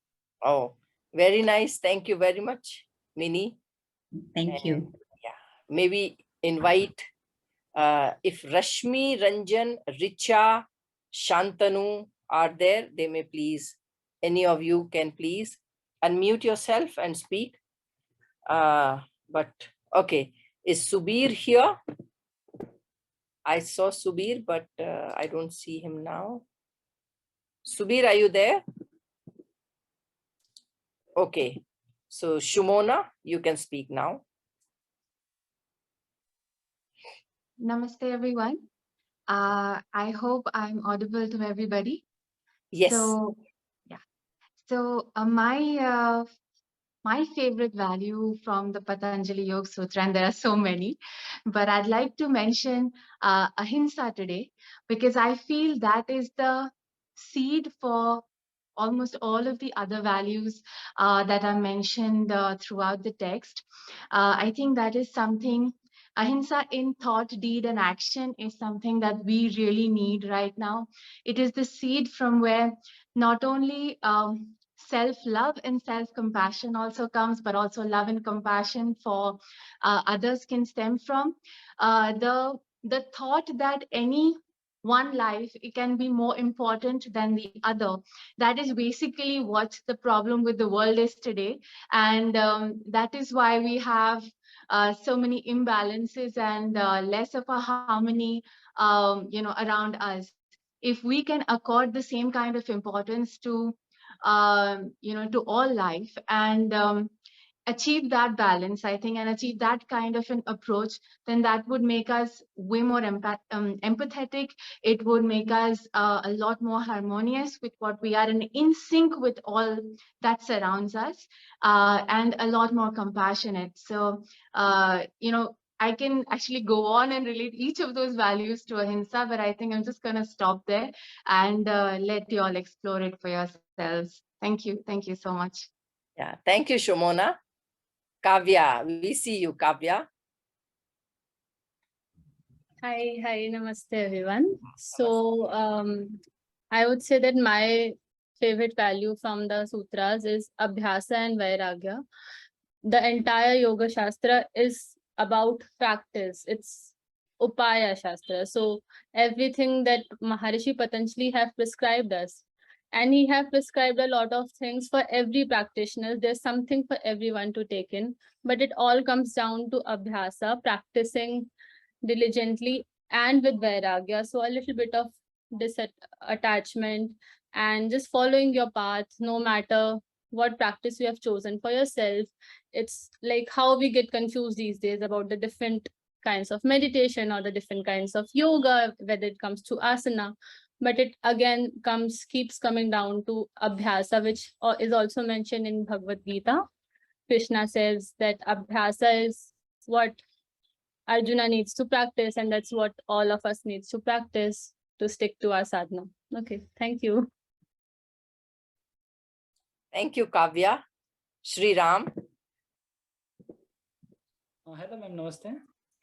Oh, very nice. Thank you very much, Mini. Thank you. Yeah, maybe invite if Rashmi, Ranjan, Richa, Shantanu are there, they may please, any of you can please unmute yourself and speak. But okay, is Subir here? I saw Subir, but I don't see him now. Subir, are you there? Okay, so Shumona, you can speak now. Namaste, everyone. I hope I'm audible to everybody. Yes. So So my favorite value from the Patanjali Yoga Sutra, and there are so many, but I'd like to mention ahimsa today because I feel that is the seed for almost all of the other values that are mentioned throughout the text. I think that is something, ahimsa in thought, deed, and action is something that we really need right now. It is the seed from where not only self-love and self-compassion also comes, but also love and compassion for others can stem from. The thought that any one life, it can be more important than the other. That is basically what the problem with the world is today. And that is why we have so many imbalances and less of a harmony, around us. If we can accord the same kind of importance to to all life and achieve that balance, I think, and achieve that kind of an approach, then that would make us way more empathetic. It would make us a lot more harmonious with what we are and in sync with all that surrounds us, and a lot more compassionate. So, I can actually go on and relate each of those values to ahimsa, but I think I'm just going to stop there and let you all explore it for yourselves. Thank you. Thank you so much. Yeah, thank you, Shomona. Kavya, we see you, Kavya. Hi, namaste everyone. So I would say that my favorite value from the sutras is abhyasa and vairagya. The entire yoga shastra is about practice. It's upaya shastra. So everything that Maharishi Patanjali have prescribed us, and he have prescribed a lot of things for every practitioner. There's something for everyone to take in, but it all comes down to abhyasa, practicing diligently and with vairagya. So a little bit of disattachment and just following your path, no matter what practice you have chosen for yourself. It's like how we get confused these days about the different kinds of meditation or the different kinds of yoga, whether it comes to asana. But it again keeps coming down to abhyasa, which is also mentioned in Bhagavad Gita. Krishna says that abhyasa is what Arjuna needs to practice, and that's what all of us needs to practice to stick to our sadhana. Okay, thank you. Thank you, Kavya. Shri Ram. Hello, ma'am. Namaste.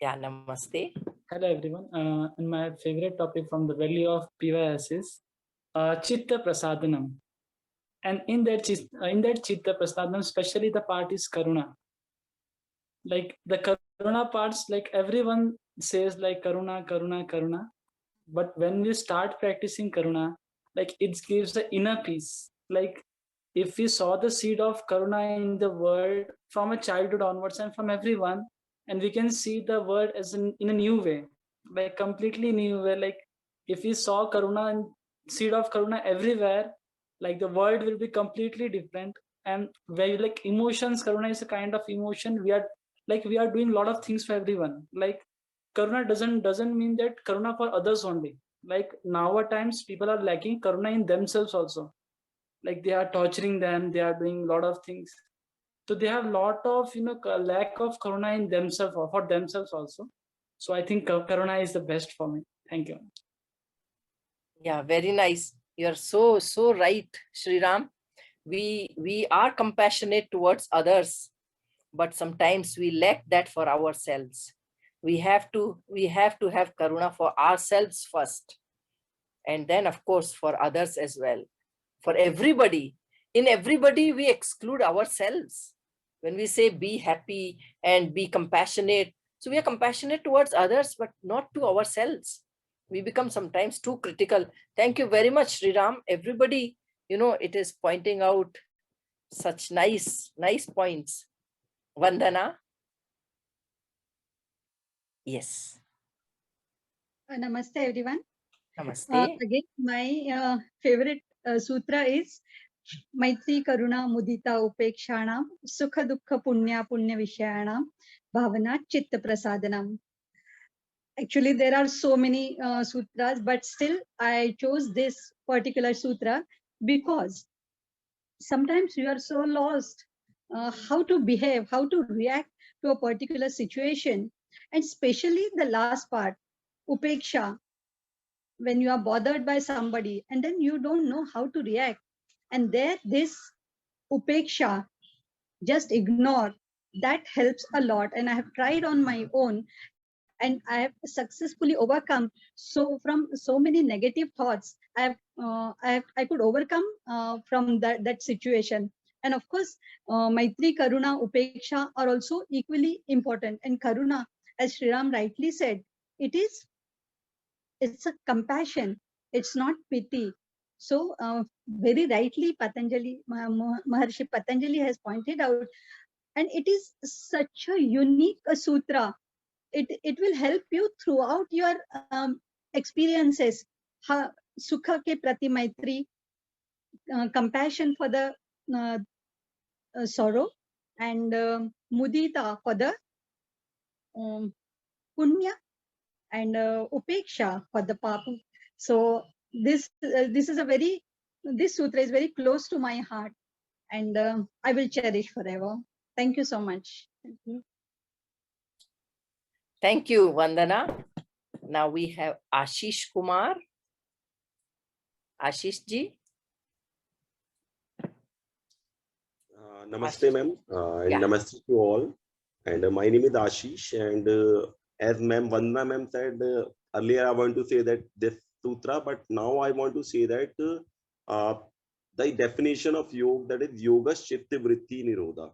Yeah, namaste. Hello, everyone. And my favorite topic from the value of PYS is Chitta Prasadanam. And in that Chitta Prasadanam, especially the part is Karuna. Like the Karuna parts, like everyone says like Karuna, Karuna, Karuna. But when we start practicing Karuna, like it gives the inner peace. Like if we saw the seed of Karuna in the world from a childhood onwards and from everyone, and we can see the world as in a new way, like completely new way. Like if we saw Karuna and seed of Karuna everywhere, like the world will be completely different. And where like emotions, Karuna is a kind of emotion. We are doing a lot of things for everyone. Like Karuna doesn't mean that Karuna for others only. Like now at times people are lacking Karuna in themselves also. Like they are torturing them, they are doing a lot of things. So they have a lot of lack of Karuna in themselves or for themselves also. So I think Karuna is the best for me. Thank you. Yeah, very nice. You're so right, Shri Ram. We are compassionate towards others, but sometimes we lack that for ourselves. We have to have karuna for ourselves first, and then of course for others as well. For everybody, in everybody we exclude ourselves. When we say be happy and be compassionate, so we are compassionate towards others, but not to ourselves. We become sometimes too critical. Thank you very much, Sri Ram. Everybody, it is pointing out such nice points. Vandana. Yes. Namaste, everyone. Namaste. Again, my favorite sutra is Maitri Karuna Mudita Upekshanam Sukha Dukkha Punya Punya Vishayanam Bhavana Chitta Prasadanam. Actually, there are so many sutras, but still I chose this particular sutra because sometimes you are so lost how to behave, how to react to a particular situation. And especially the last part, upeksha, when you are bothered by somebody and then you don't know how to react. And there, this upeksha, just ignore, that helps a lot. And I have tried on my own and I have successfully overcome. So from so many negative thoughts, I could overcome from that situation. And of course, Maitri, Karuna, Upeksha are also equally important. And Karuna, as Sriram rightly said, it's a compassion. It's not pity. So very rightly, Maharshi Patanjali has pointed out, and it is such a unique sutra. It will help you throughout your experiences. Sukha ke prati maitri, compassion for the uh, sorrow, and mudita for the punya, and upeksha for the papa. So this is a very, this sutra is very close to my heart, and I will cherish forever. Thank you so much. Thank you. Thank you, Vandana. Now we have Ashish Kumar. Ashish ji. Namaste, ma'am, and namaste to all. And my name is Ashish. And as ma'am Vandana ma'am said earlier, I want to say that this sutra, but now I want to say that the definition of yoga, that is yoga chitta vritti nirodha.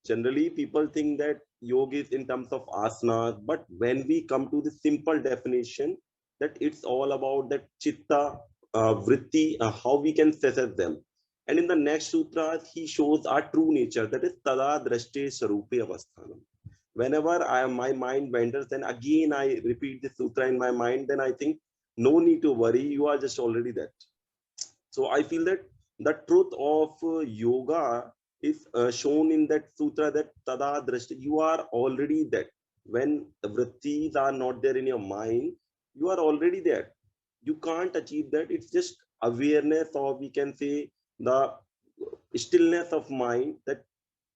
Generally, people think that yoga is in terms of asanas, but when we come to the simple definition, that it's all about that chitta vritti, how we can possess them. And in the next sutra, he shows our true nature, that is tada drashte sarupe avasthanam. Whenever my mind wanders, then again I repeat the sutra in my mind, then I think no need to worry, you are just already that. So I feel that the truth of yoga is shown in that sutra, that tada drashti, you are already that. When the vrittis are not there in your mind, you are already there. You can't achieve that. It's just awareness, or we can say the stillness of mind, that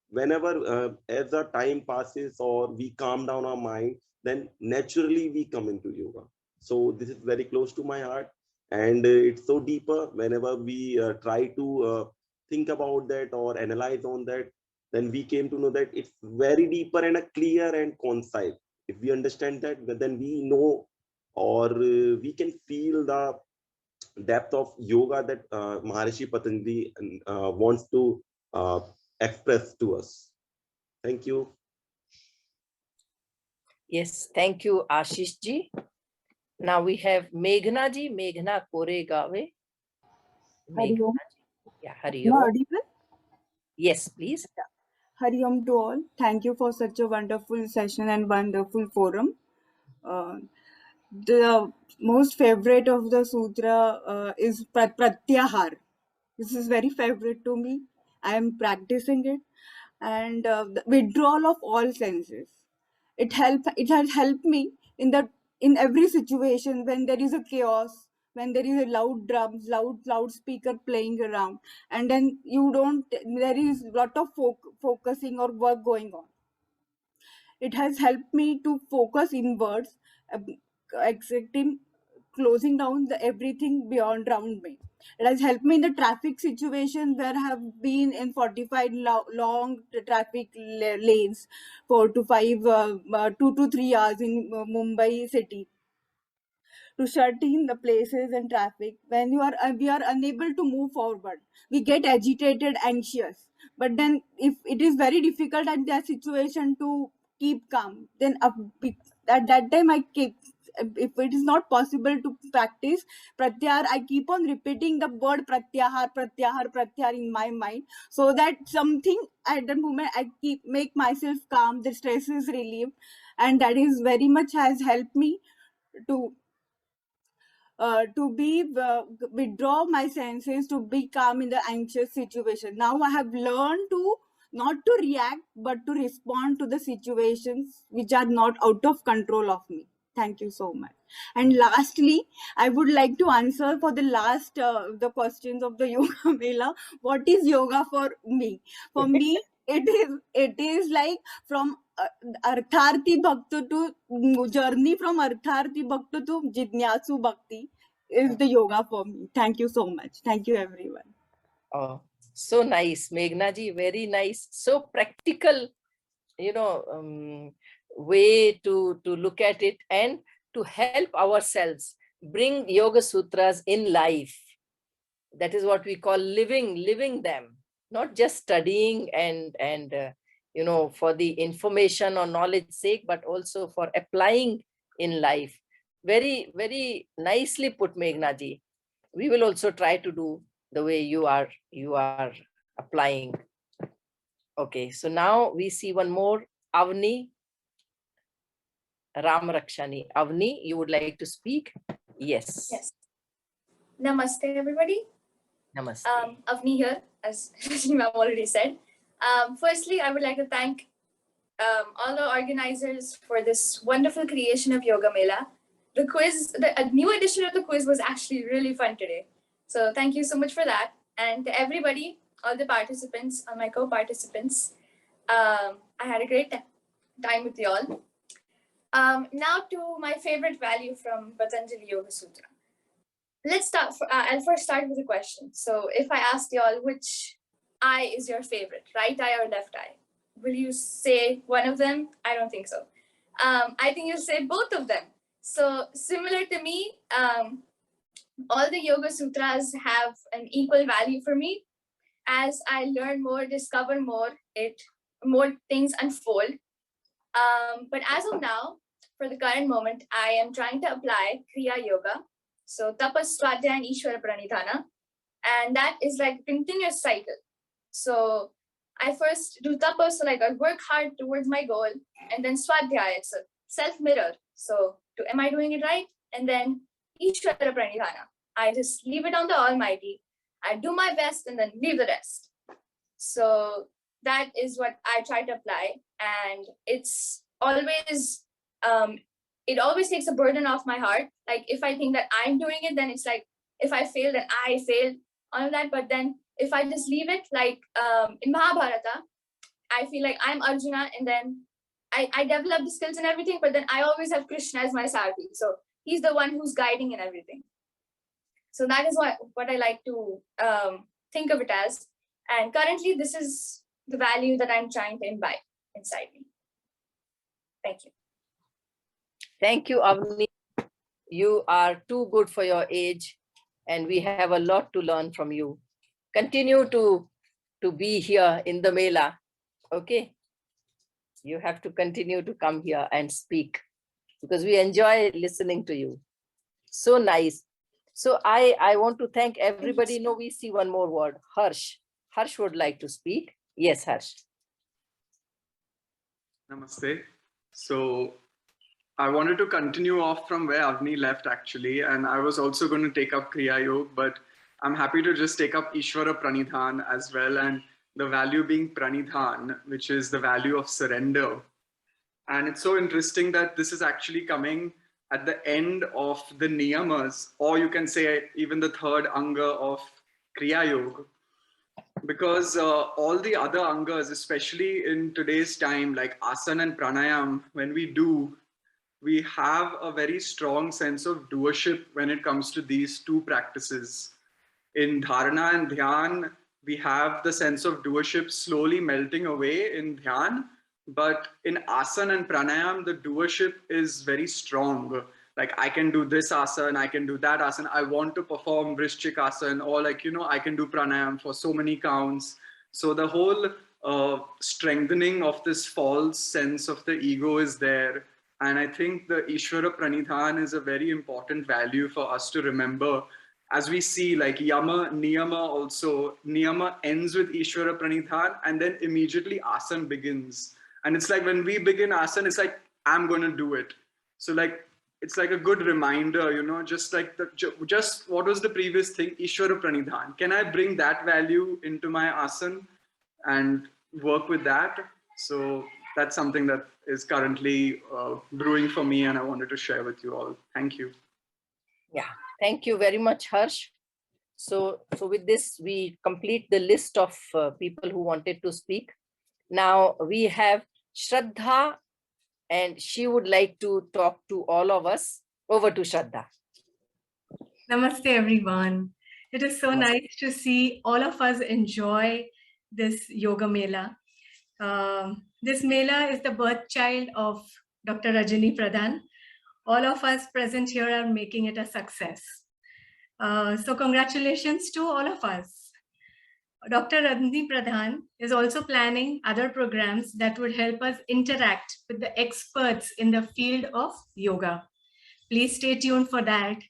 whenever as the time passes or we calm down our mind, then naturally we come into yoga. So this is very close to my heart, and it's so deeper. Whenever we try to think about that or analyze on that, then we came to know that it's very deeper and a clear and concise. If we understand that, then we know, or we can feel the depth of yoga that Maharishi Patanjali wants to express to us. Thank you. Yes, thank you, Ashish ji. Now we have Meghna ji, Meghna Koregave. Hari Om. Yeah, Hari Am I Om. audible? Yes, please. Hari Om to all. Thank you for such a wonderful session and wonderful forum. The most favorite of the sutra is Pratyahar. This is very favorite to me. I am practicing it, and the withdrawal of all senses. It has helped me in every situation when there is a chaos, when there is a loud drums, loudspeaker playing around, and then there is lot of focusing or work going on. It has helped me to focus inwards, accepting, closing down everything beyond around me. It has helped me in the traffic situation where I have been in 45 long traffic lanes, 4 to 5, 2 to 3 hours in Mumbai city, to shut in the places and traffic. When we are unable to move forward, we get agitated, anxious. But then if it is very difficult at that situation to keep calm, then at that time I keep, if it is not possible to practice pratyahar, I keep on repeating the word pratyahar, pratyahar, pratyahar in my mind, so that something at the moment I make myself calm, the stress is relieved, and that is very much has helped me to withdraw my senses, to be calm in the anxious situation. Now I have learned to not to react, but to respond to the situations which are not out of control of me. Thank you so much. And lastly, I would like to answer for the last the questions of the Yoga-Mela. What is yoga for me? For me, it is like from Artharthi Bhakta to journey from Artharthi Bhakta to Jidnyasu Bhakti is the yoga for me. Thank you so much. Thank you, everyone. Oh, so nice, Meghna ji, very nice. So practical, way to look at it and to help ourselves bring Yoga Sutras in life. That is what we call living them, not just studying and for the information or knowledge sake, but also for applying in life. Very, very nicely put, Meghna ji. We will also try to do the way you are applying. Okay, so now we see one more, Avni Ram Rakshani. Avni, you would like to speak? Yes. Yes. Namaste, everybody. Namaste. Avni here, as Rajani ma'am already said. Firstly, I would like to thank all the organizers for this wonderful creation of Yoga-Mela. The quiz, a new edition of the quiz was actually really fun today. So thank you so much for that. And to everybody, all the participants, all my co-participants, I had a great time with you all. Now to my favorite value from Patanjali Yoga Sutra. Let's start. I'll first start with a question. So if I asked you all which eye is your favorite, right eye or left eye, will you say one of them? I don't think so. I think you'll say both of them. So similar to me, all the Yoga Sutras have an equal value for me. As I learn more, discover more, more things unfold. But as of now, for the current moment, I am trying to apply Kriya Yoga. So Tapas, Swadhyaya and Ishvara Pranidhana. And that is like a continuous cycle. So I first do tapas, so like I work hard towards my goal, and then Swadhyaya, it's a self-mirror. So am I doing it right? And then Ishvara Pranidhana. I just leave it on the Almighty. I do my best and then leave the rest. So that is what I try to apply. And it's always, it always takes a burden off my heart. Like if I think that I'm doing it, then it's like, if I fail, then I failed, all of that. But then if I just leave it, like in Mahabharata, I feel like I'm Arjuna, and then I develop the skills and everything, but then I always have Krishna as my Sarthi. So he's the one who's guiding and everything. So that is what I like to think of it as. And currently, this is the value that I'm trying to imbibe inside me. Thank you. Thank you, Avni. You are too good for your age, and we have a lot to learn from you. Continue to be here in the Mela, okay? You have to continue to come here and speak because we enjoy listening to you. So nice. So I want to thank everybody. No, we see one more word, Harsh. Harsh would like to speak. Yes, Harsh. Namaste. So I wanted to continue off from where Avni left actually, and I was also going to take up Kriya Yoga, but I'm happy to just take up Ishvara Pranidhan as well, and the value being Pranidhan, which is the value of surrender. And it's so interesting that this is actually coming at the end of the niyamas, or you can say even the third anga of Kriya Yoga. Because all the other angas, especially in today's time, like asana and pranayam, when we do, we have a very strong sense of doership when it comes to these two practices. In dharana and dhyan, we have the sense of doership slowly melting away in dhyan, but in asana and pranayam, the doership is very strong. Like I can do this asana, I can do that asana. I want to perform Vrishchik asana, or like, I can do pranayam for so many counts. So the whole strengthening of this false sense of the ego is there. And I think the Ishvara Pranidhan is a very important value for us to remember. As we see, like Yama, Niyama also, Niyama ends with Ishvara Pranidhan, and then immediately asana begins. And it's like when we begin asana, it's like, I'm going to do it. So like, it's like a good reminder, just like just what was the previous thing, Ishvara Pranidhan. Can I bring that value into my asana and work with that? So that's something that is currently brewing for me, and I wanted to share with you all. Thank you. Yeah, thank you very much, Harsh. So with this, we complete the list of people who wanted to speak. Now we have Shraddha, and she would like to talk to all of us. Over to Shraddha. Namaste, everyone. It is so Namaste. nice to see all of us enjoy this Yoga-Mela. This Mela is the birth child of Dr. Rajani Pradhan. All of us present here are making it a success. So congratulations to all of us. Dr. Rajani Pradhan is also planning other programs that would help us interact with the experts in the field of yoga. Please stay tuned for that.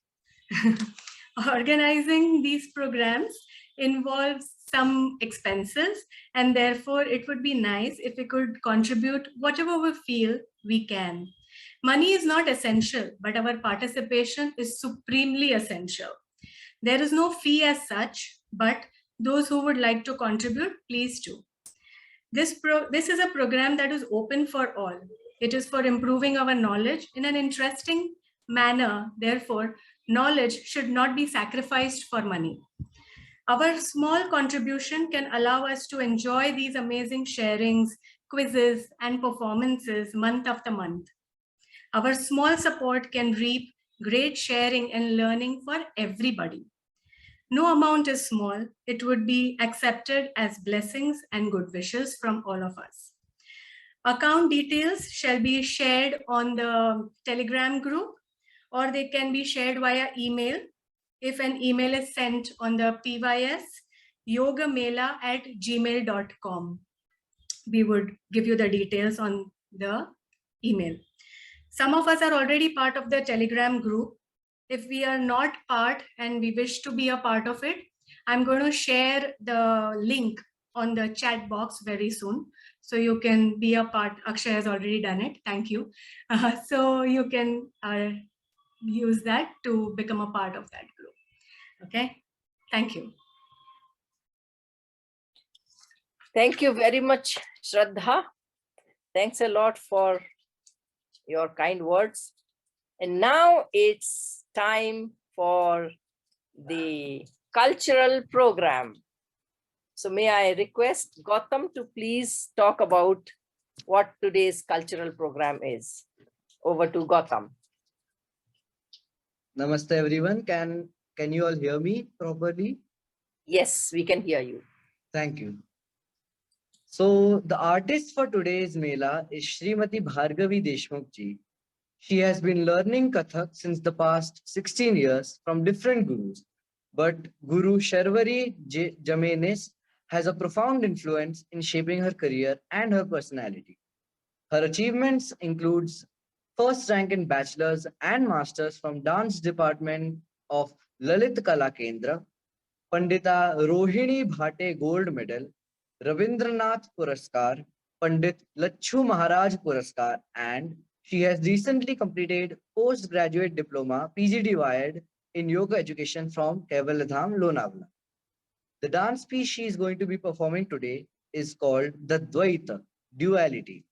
Organizing these programs involves some expenses, and therefore it would be nice if we could contribute whatever we feel we can. Money is not essential, but our participation is supremely essential. There is no fee as such, but those who would like to contribute, please do. This is a program that is open for all. It is for improving our knowledge in an interesting manner. Therefore, knowledge should not be sacrificed for money. Our small contribution can allow us to enjoy these amazing sharings, quizzes, and performances month after month. Our small support can reap great sharing and learning for everybody. No amount is small. It would be accepted as blessings and good wishes from all of us. Account details shall be shared on the Telegram group, or they can be shared via email. If an email is sent on the PYS yogamela@gmail.com, we would give you the details on the email. Some of us are already part of the Telegram group. If we are not part and we wish to be a part of it, I'm going to share the link on the chat box very soon. So you can be a part. Akshay has already done it. Thank you. So you can use that to become a part of that group. Okay. Thank you. Thank you very much, Shraddha. Thanks a lot for your kind words. And now it's time for the cultural program. So may I request Gautam to please talk about what today's cultural program is. Over to Gautam. Namaste everyone. Can you all hear me properly? Yes, we can hear you. Thank you. So the artist for today's Mela is Srimati Bhargavi Deshmukh ji. She has been learning Kathak since the past 16 years from different gurus. But Guru Sharvari Jamenis has a profound influence in shaping her career and her personality. Her achievements includes first rank in bachelor's and master's from dance department of Lalit Kala Kendra, Pandita Rohini Bhate Gold Medal, Ravindranath Puraskar, Pandit Lachu Maharaj Puraskar, and she has recently completed postgraduate diploma PGDY in yoga education from Kaivalyadham, Lonavala. The dance piece she is going to be performing today is called the Dvaita, duality.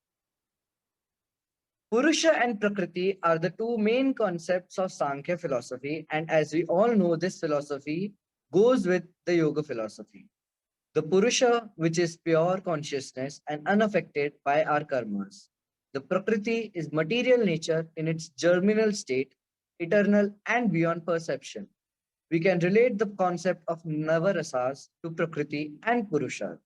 Purusha and Prakriti are the two main concepts of Sankhya philosophy, and as we all know, this philosophy goes with the yoga philosophy. The Purusha, which is pure consciousness and unaffected by our karmas. The Prakriti is material nature in its germinal state, eternal and beyond perception. We can relate the concept of Navarasas to Prakriti and Purusha.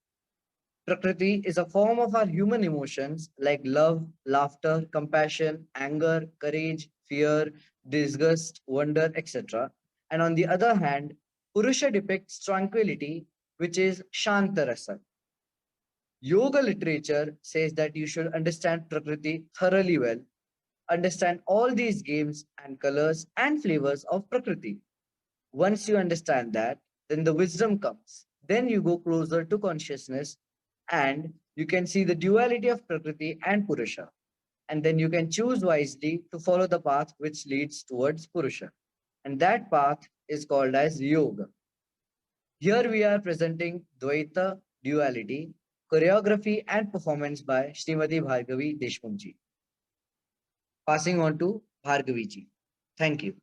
Prakriti is a form of our human emotions like love, laughter, compassion, anger, courage, fear, disgust, wonder, etc. And on the other hand, Purusha depicts tranquility, which is Shantarasa. Yoga literature says that you should understand Prakriti thoroughly well, understand all these games and colors and flavors of Prakriti. Once you understand that, then the wisdom comes. Then you go closer to consciousness and you can see the duality of Prakriti and Purusha. And then you can choose wisely to follow the path which leads towards Purusha. And that path is called as Yoga. Here we are presenting Dvaita, duality, Choreography and performance by Srimati Bhargavi Deshmukh ji. Passing on to Bhargavi ji. Thank you.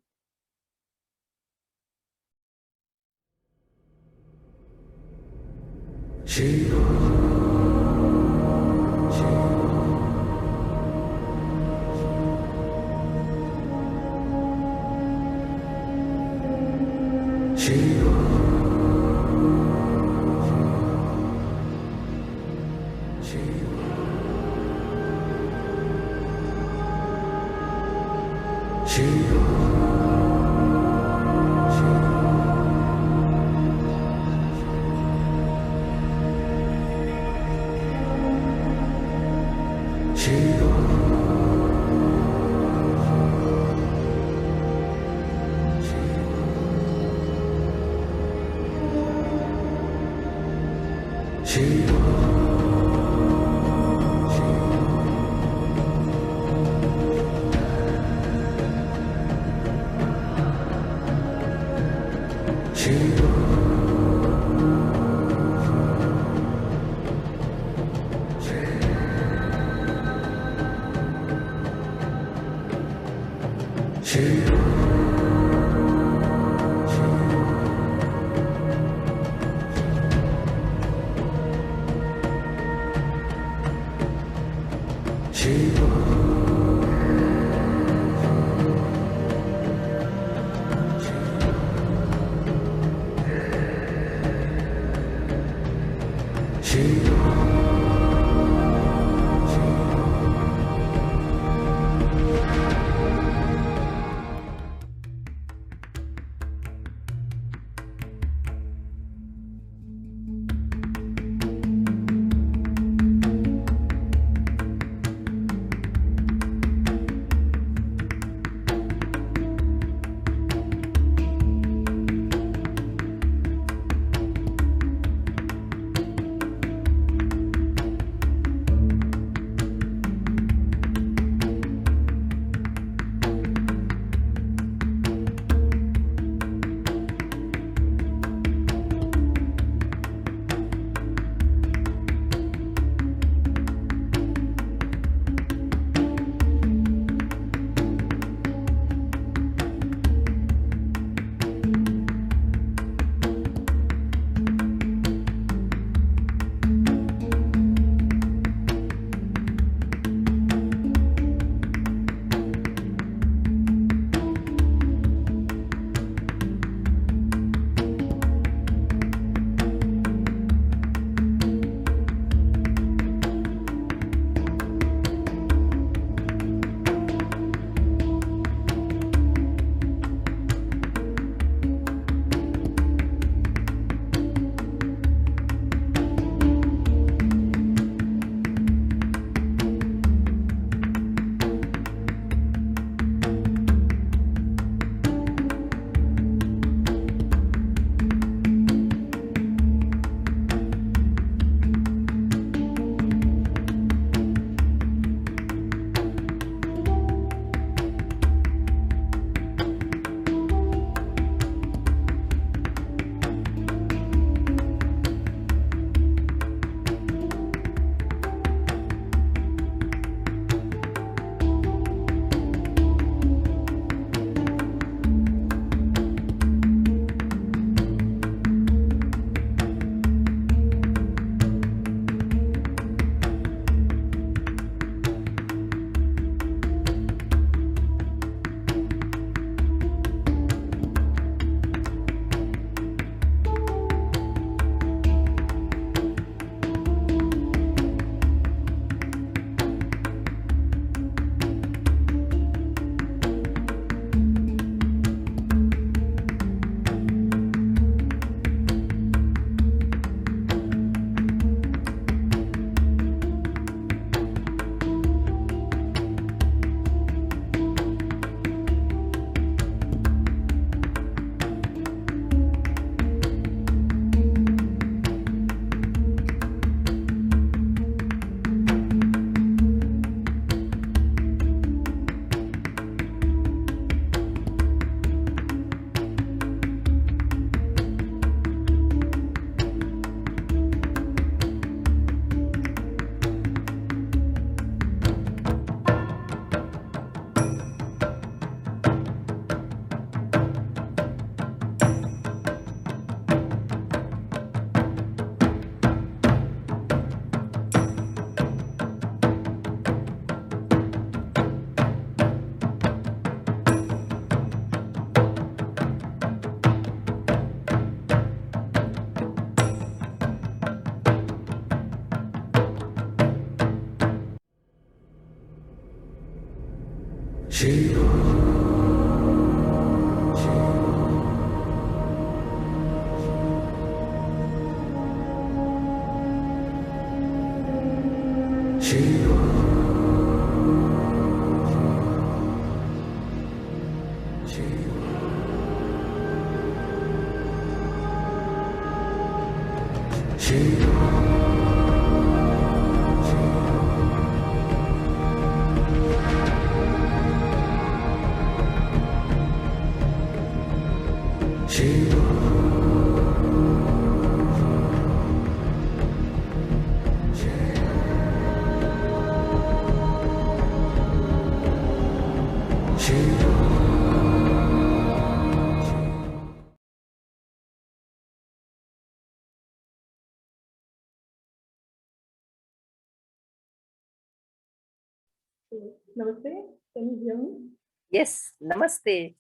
Namaste, can you hear me? Yes, namaste.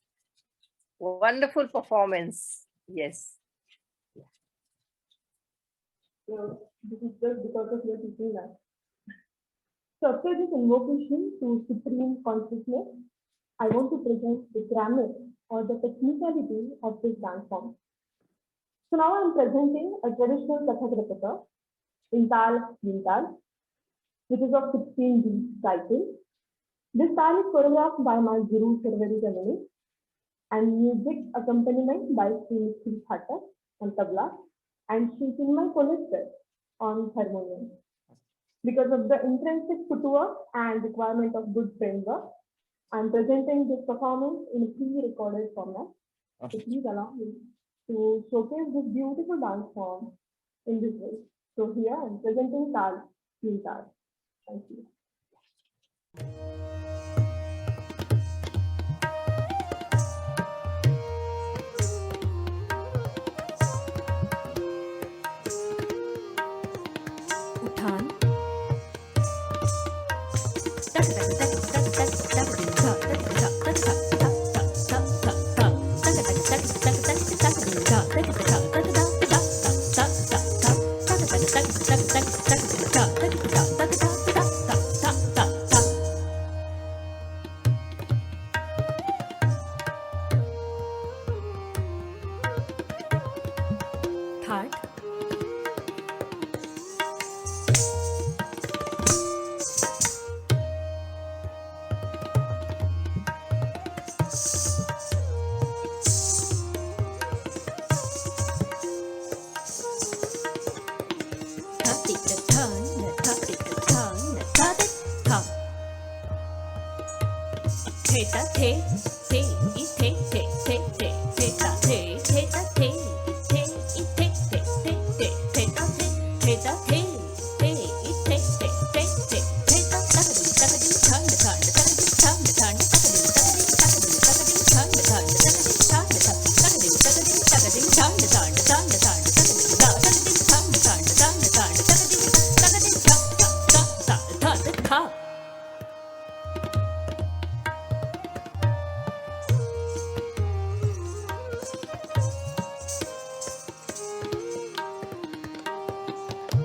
Wonderful performance. Yes. So this is just because of your teaching that. So after this invocation to Supreme Consciousness, I want to present the grammar or the technicality of this dance form. So now I'm presenting a traditional Kathak repertoire in Tal Tal, which is of 16 beats cycle. This style is choreographed by my Guru Sarvari Janani and music accompaniment by Sri Khatak on tabla and Sri Chinmay Kolester on harmonium. Because of the intrinsic footwork and requirement of good framework, I'm presenting this performance in a pre-recorded format. So please allow me to showcase this beautiful dance form in this way. So here I'm presenting Tal Tal. Thank you. उठान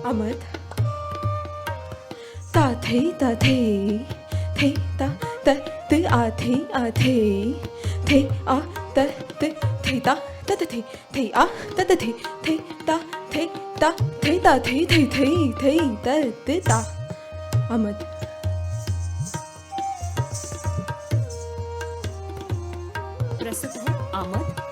अमद ता थे ता थे ता त थे आ थे आ त थे ता त थे आ त थे ता थे ता थे ता अमद प्रस्तुत है आमद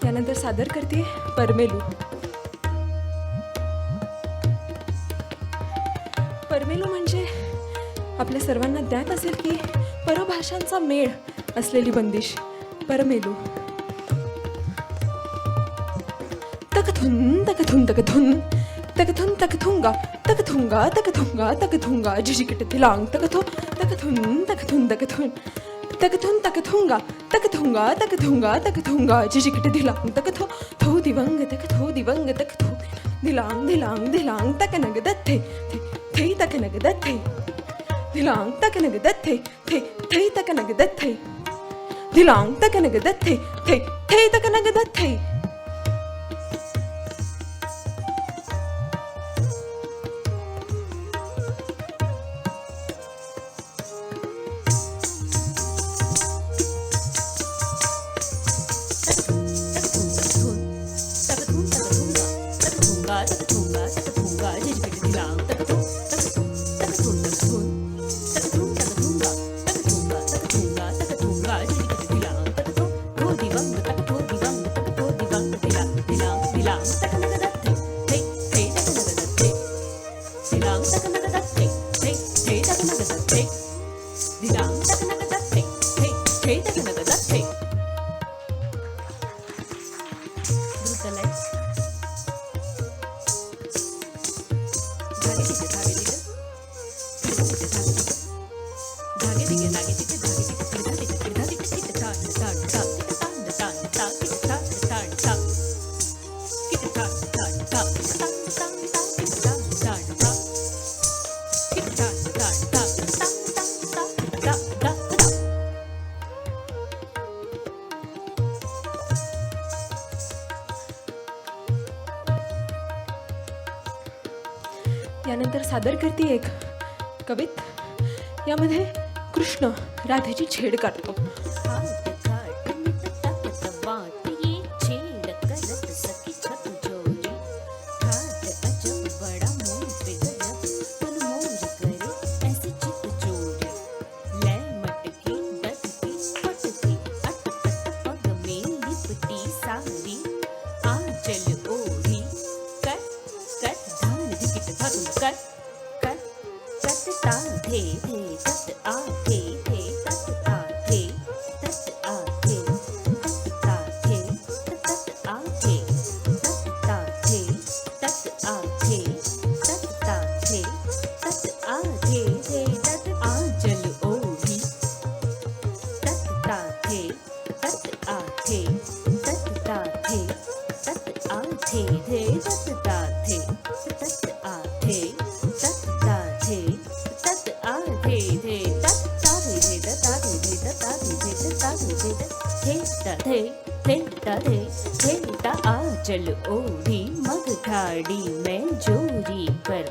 त्यानंतर सादर करते परमेलू. परमेलू म्हणजे आपल्या सर्वांना ज्ञात असेल की परभाषांचा मेळ असलेली बंदिश परमेलू. तकथुन तकथुन तकथुन तकथुन तकथुंगा तकथुंगा तकथुंगा तकथुंगा जिजिकिट दिलांग तकथो तकथुन तकथुन तकथुन तकथुन तकथुंगा तकथुंगा तकथुंगा तकथुंगा जिजिकिट दिलांग तकथो थो दिवंग तकथो दिवंग तकथो दिलांग दिलांग दिलांग तकनग दत्थे थे तकनग दत्थे दिलांग तकनग दत्थे थे तकनग दत्थे दिलांग तकनग दत्थे थे तकनग दत्थे. यानंतर सादर करते एक कवित. यामध्ये कृष्ण राधेची छेड काढतो. चल ओढ़ी मग ठाड़ी मैं जोरी पर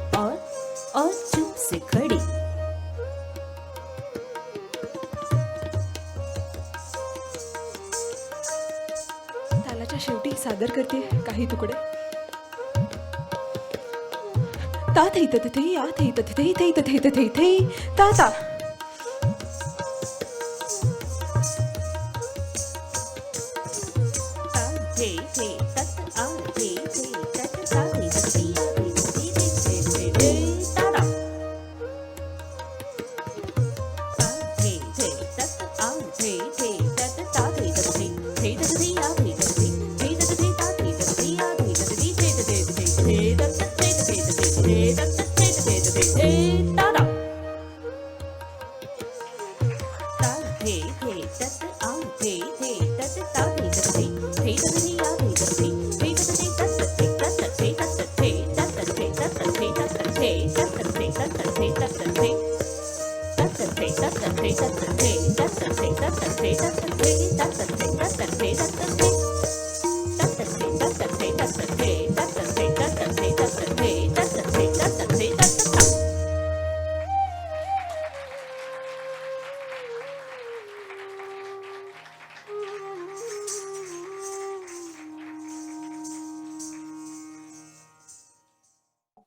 और चुप से खड़ी. तालाच्या शेवटी सादर करते काही तुकडे. ता थै तथ थै आ थै तथ थै थै तथै तथै थै ता ता.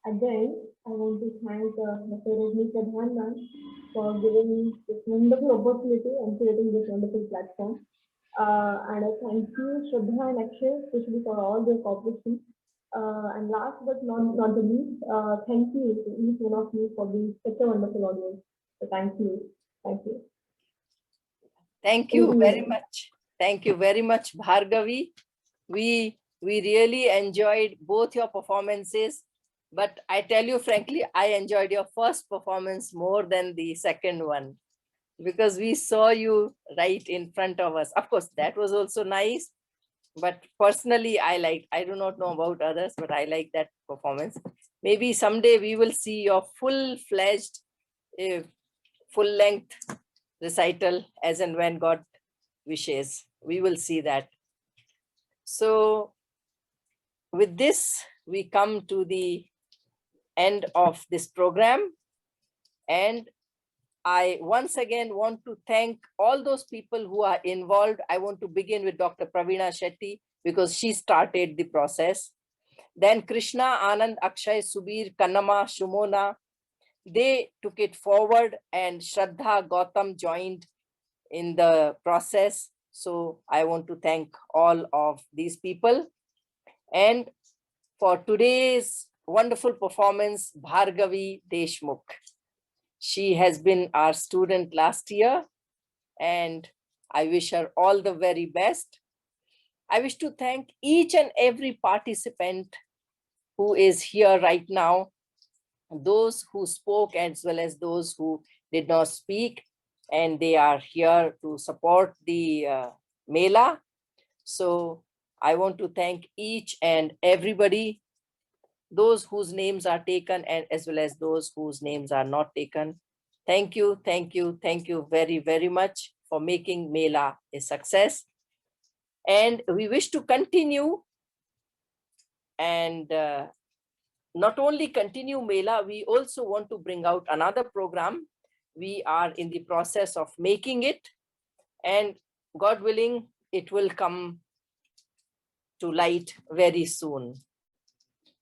At the end, I want to thank Dr. Rajani Pradhan for giving this wonderful opportunity and creating this wonderful platform. And I thank you, Shraddha and Akshay, especially for all their cooperation. And last but not the least, thank you to each one of you for being such a wonderful audience. So thank you. Thank you. Thank you very much. Thank you very much, Bhargavi. We really enjoyed both your performances, but I tell you frankly, I enjoyed your first performance more than the second one, because we saw you right in front of us. Of course, that was also nice, but personally, I do not know about others, but I like that performance. Maybe someday we will see your full-fledged, full-length recital as and when God wishes. We will see that. So with this, we come to the end of this program. And I once again want to thank all those people who are involved. I want to begin with Dr. Praveena Shetty, because she started the process. Then Krishna, Anand, Akshay, Subir, Kannama, Shumona, they took it forward, and Shraddha, Gautam joined in the process. So I want to thank all of these people. And for today's wonderful performance, Bhargavi Deshmukh. She has been our student last year, and I wish her all the very best. I wish to thank each and every participant who is here right now, those who spoke as well as those who did not speak, and they are here to support the Mela. So I want to thank each and everybody, those whose names are taken and as well as those whose names are not taken. Thank you, thank you, thank you very, very much for making Mela a success. And we wish to continue, and not only continue Mela, we also want to bring out another program. We are in the process of making it, and God willing, it will come to light very soon.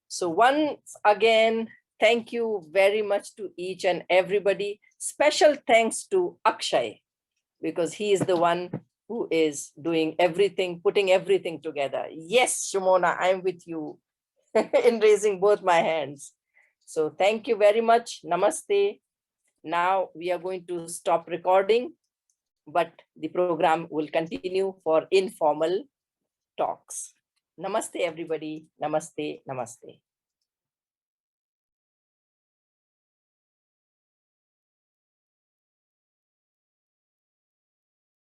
So once again, thank you very much to each and everybody. Special thanks to Akshay, because he is the one who is doing everything, putting everything together. Yes, Shumona, I'm with you in raising both my hands. So thank you very much. Namaste. Now we are going to stop recording, but the program will continue for informal talks. Namaste, everybody. Namaste, namaste.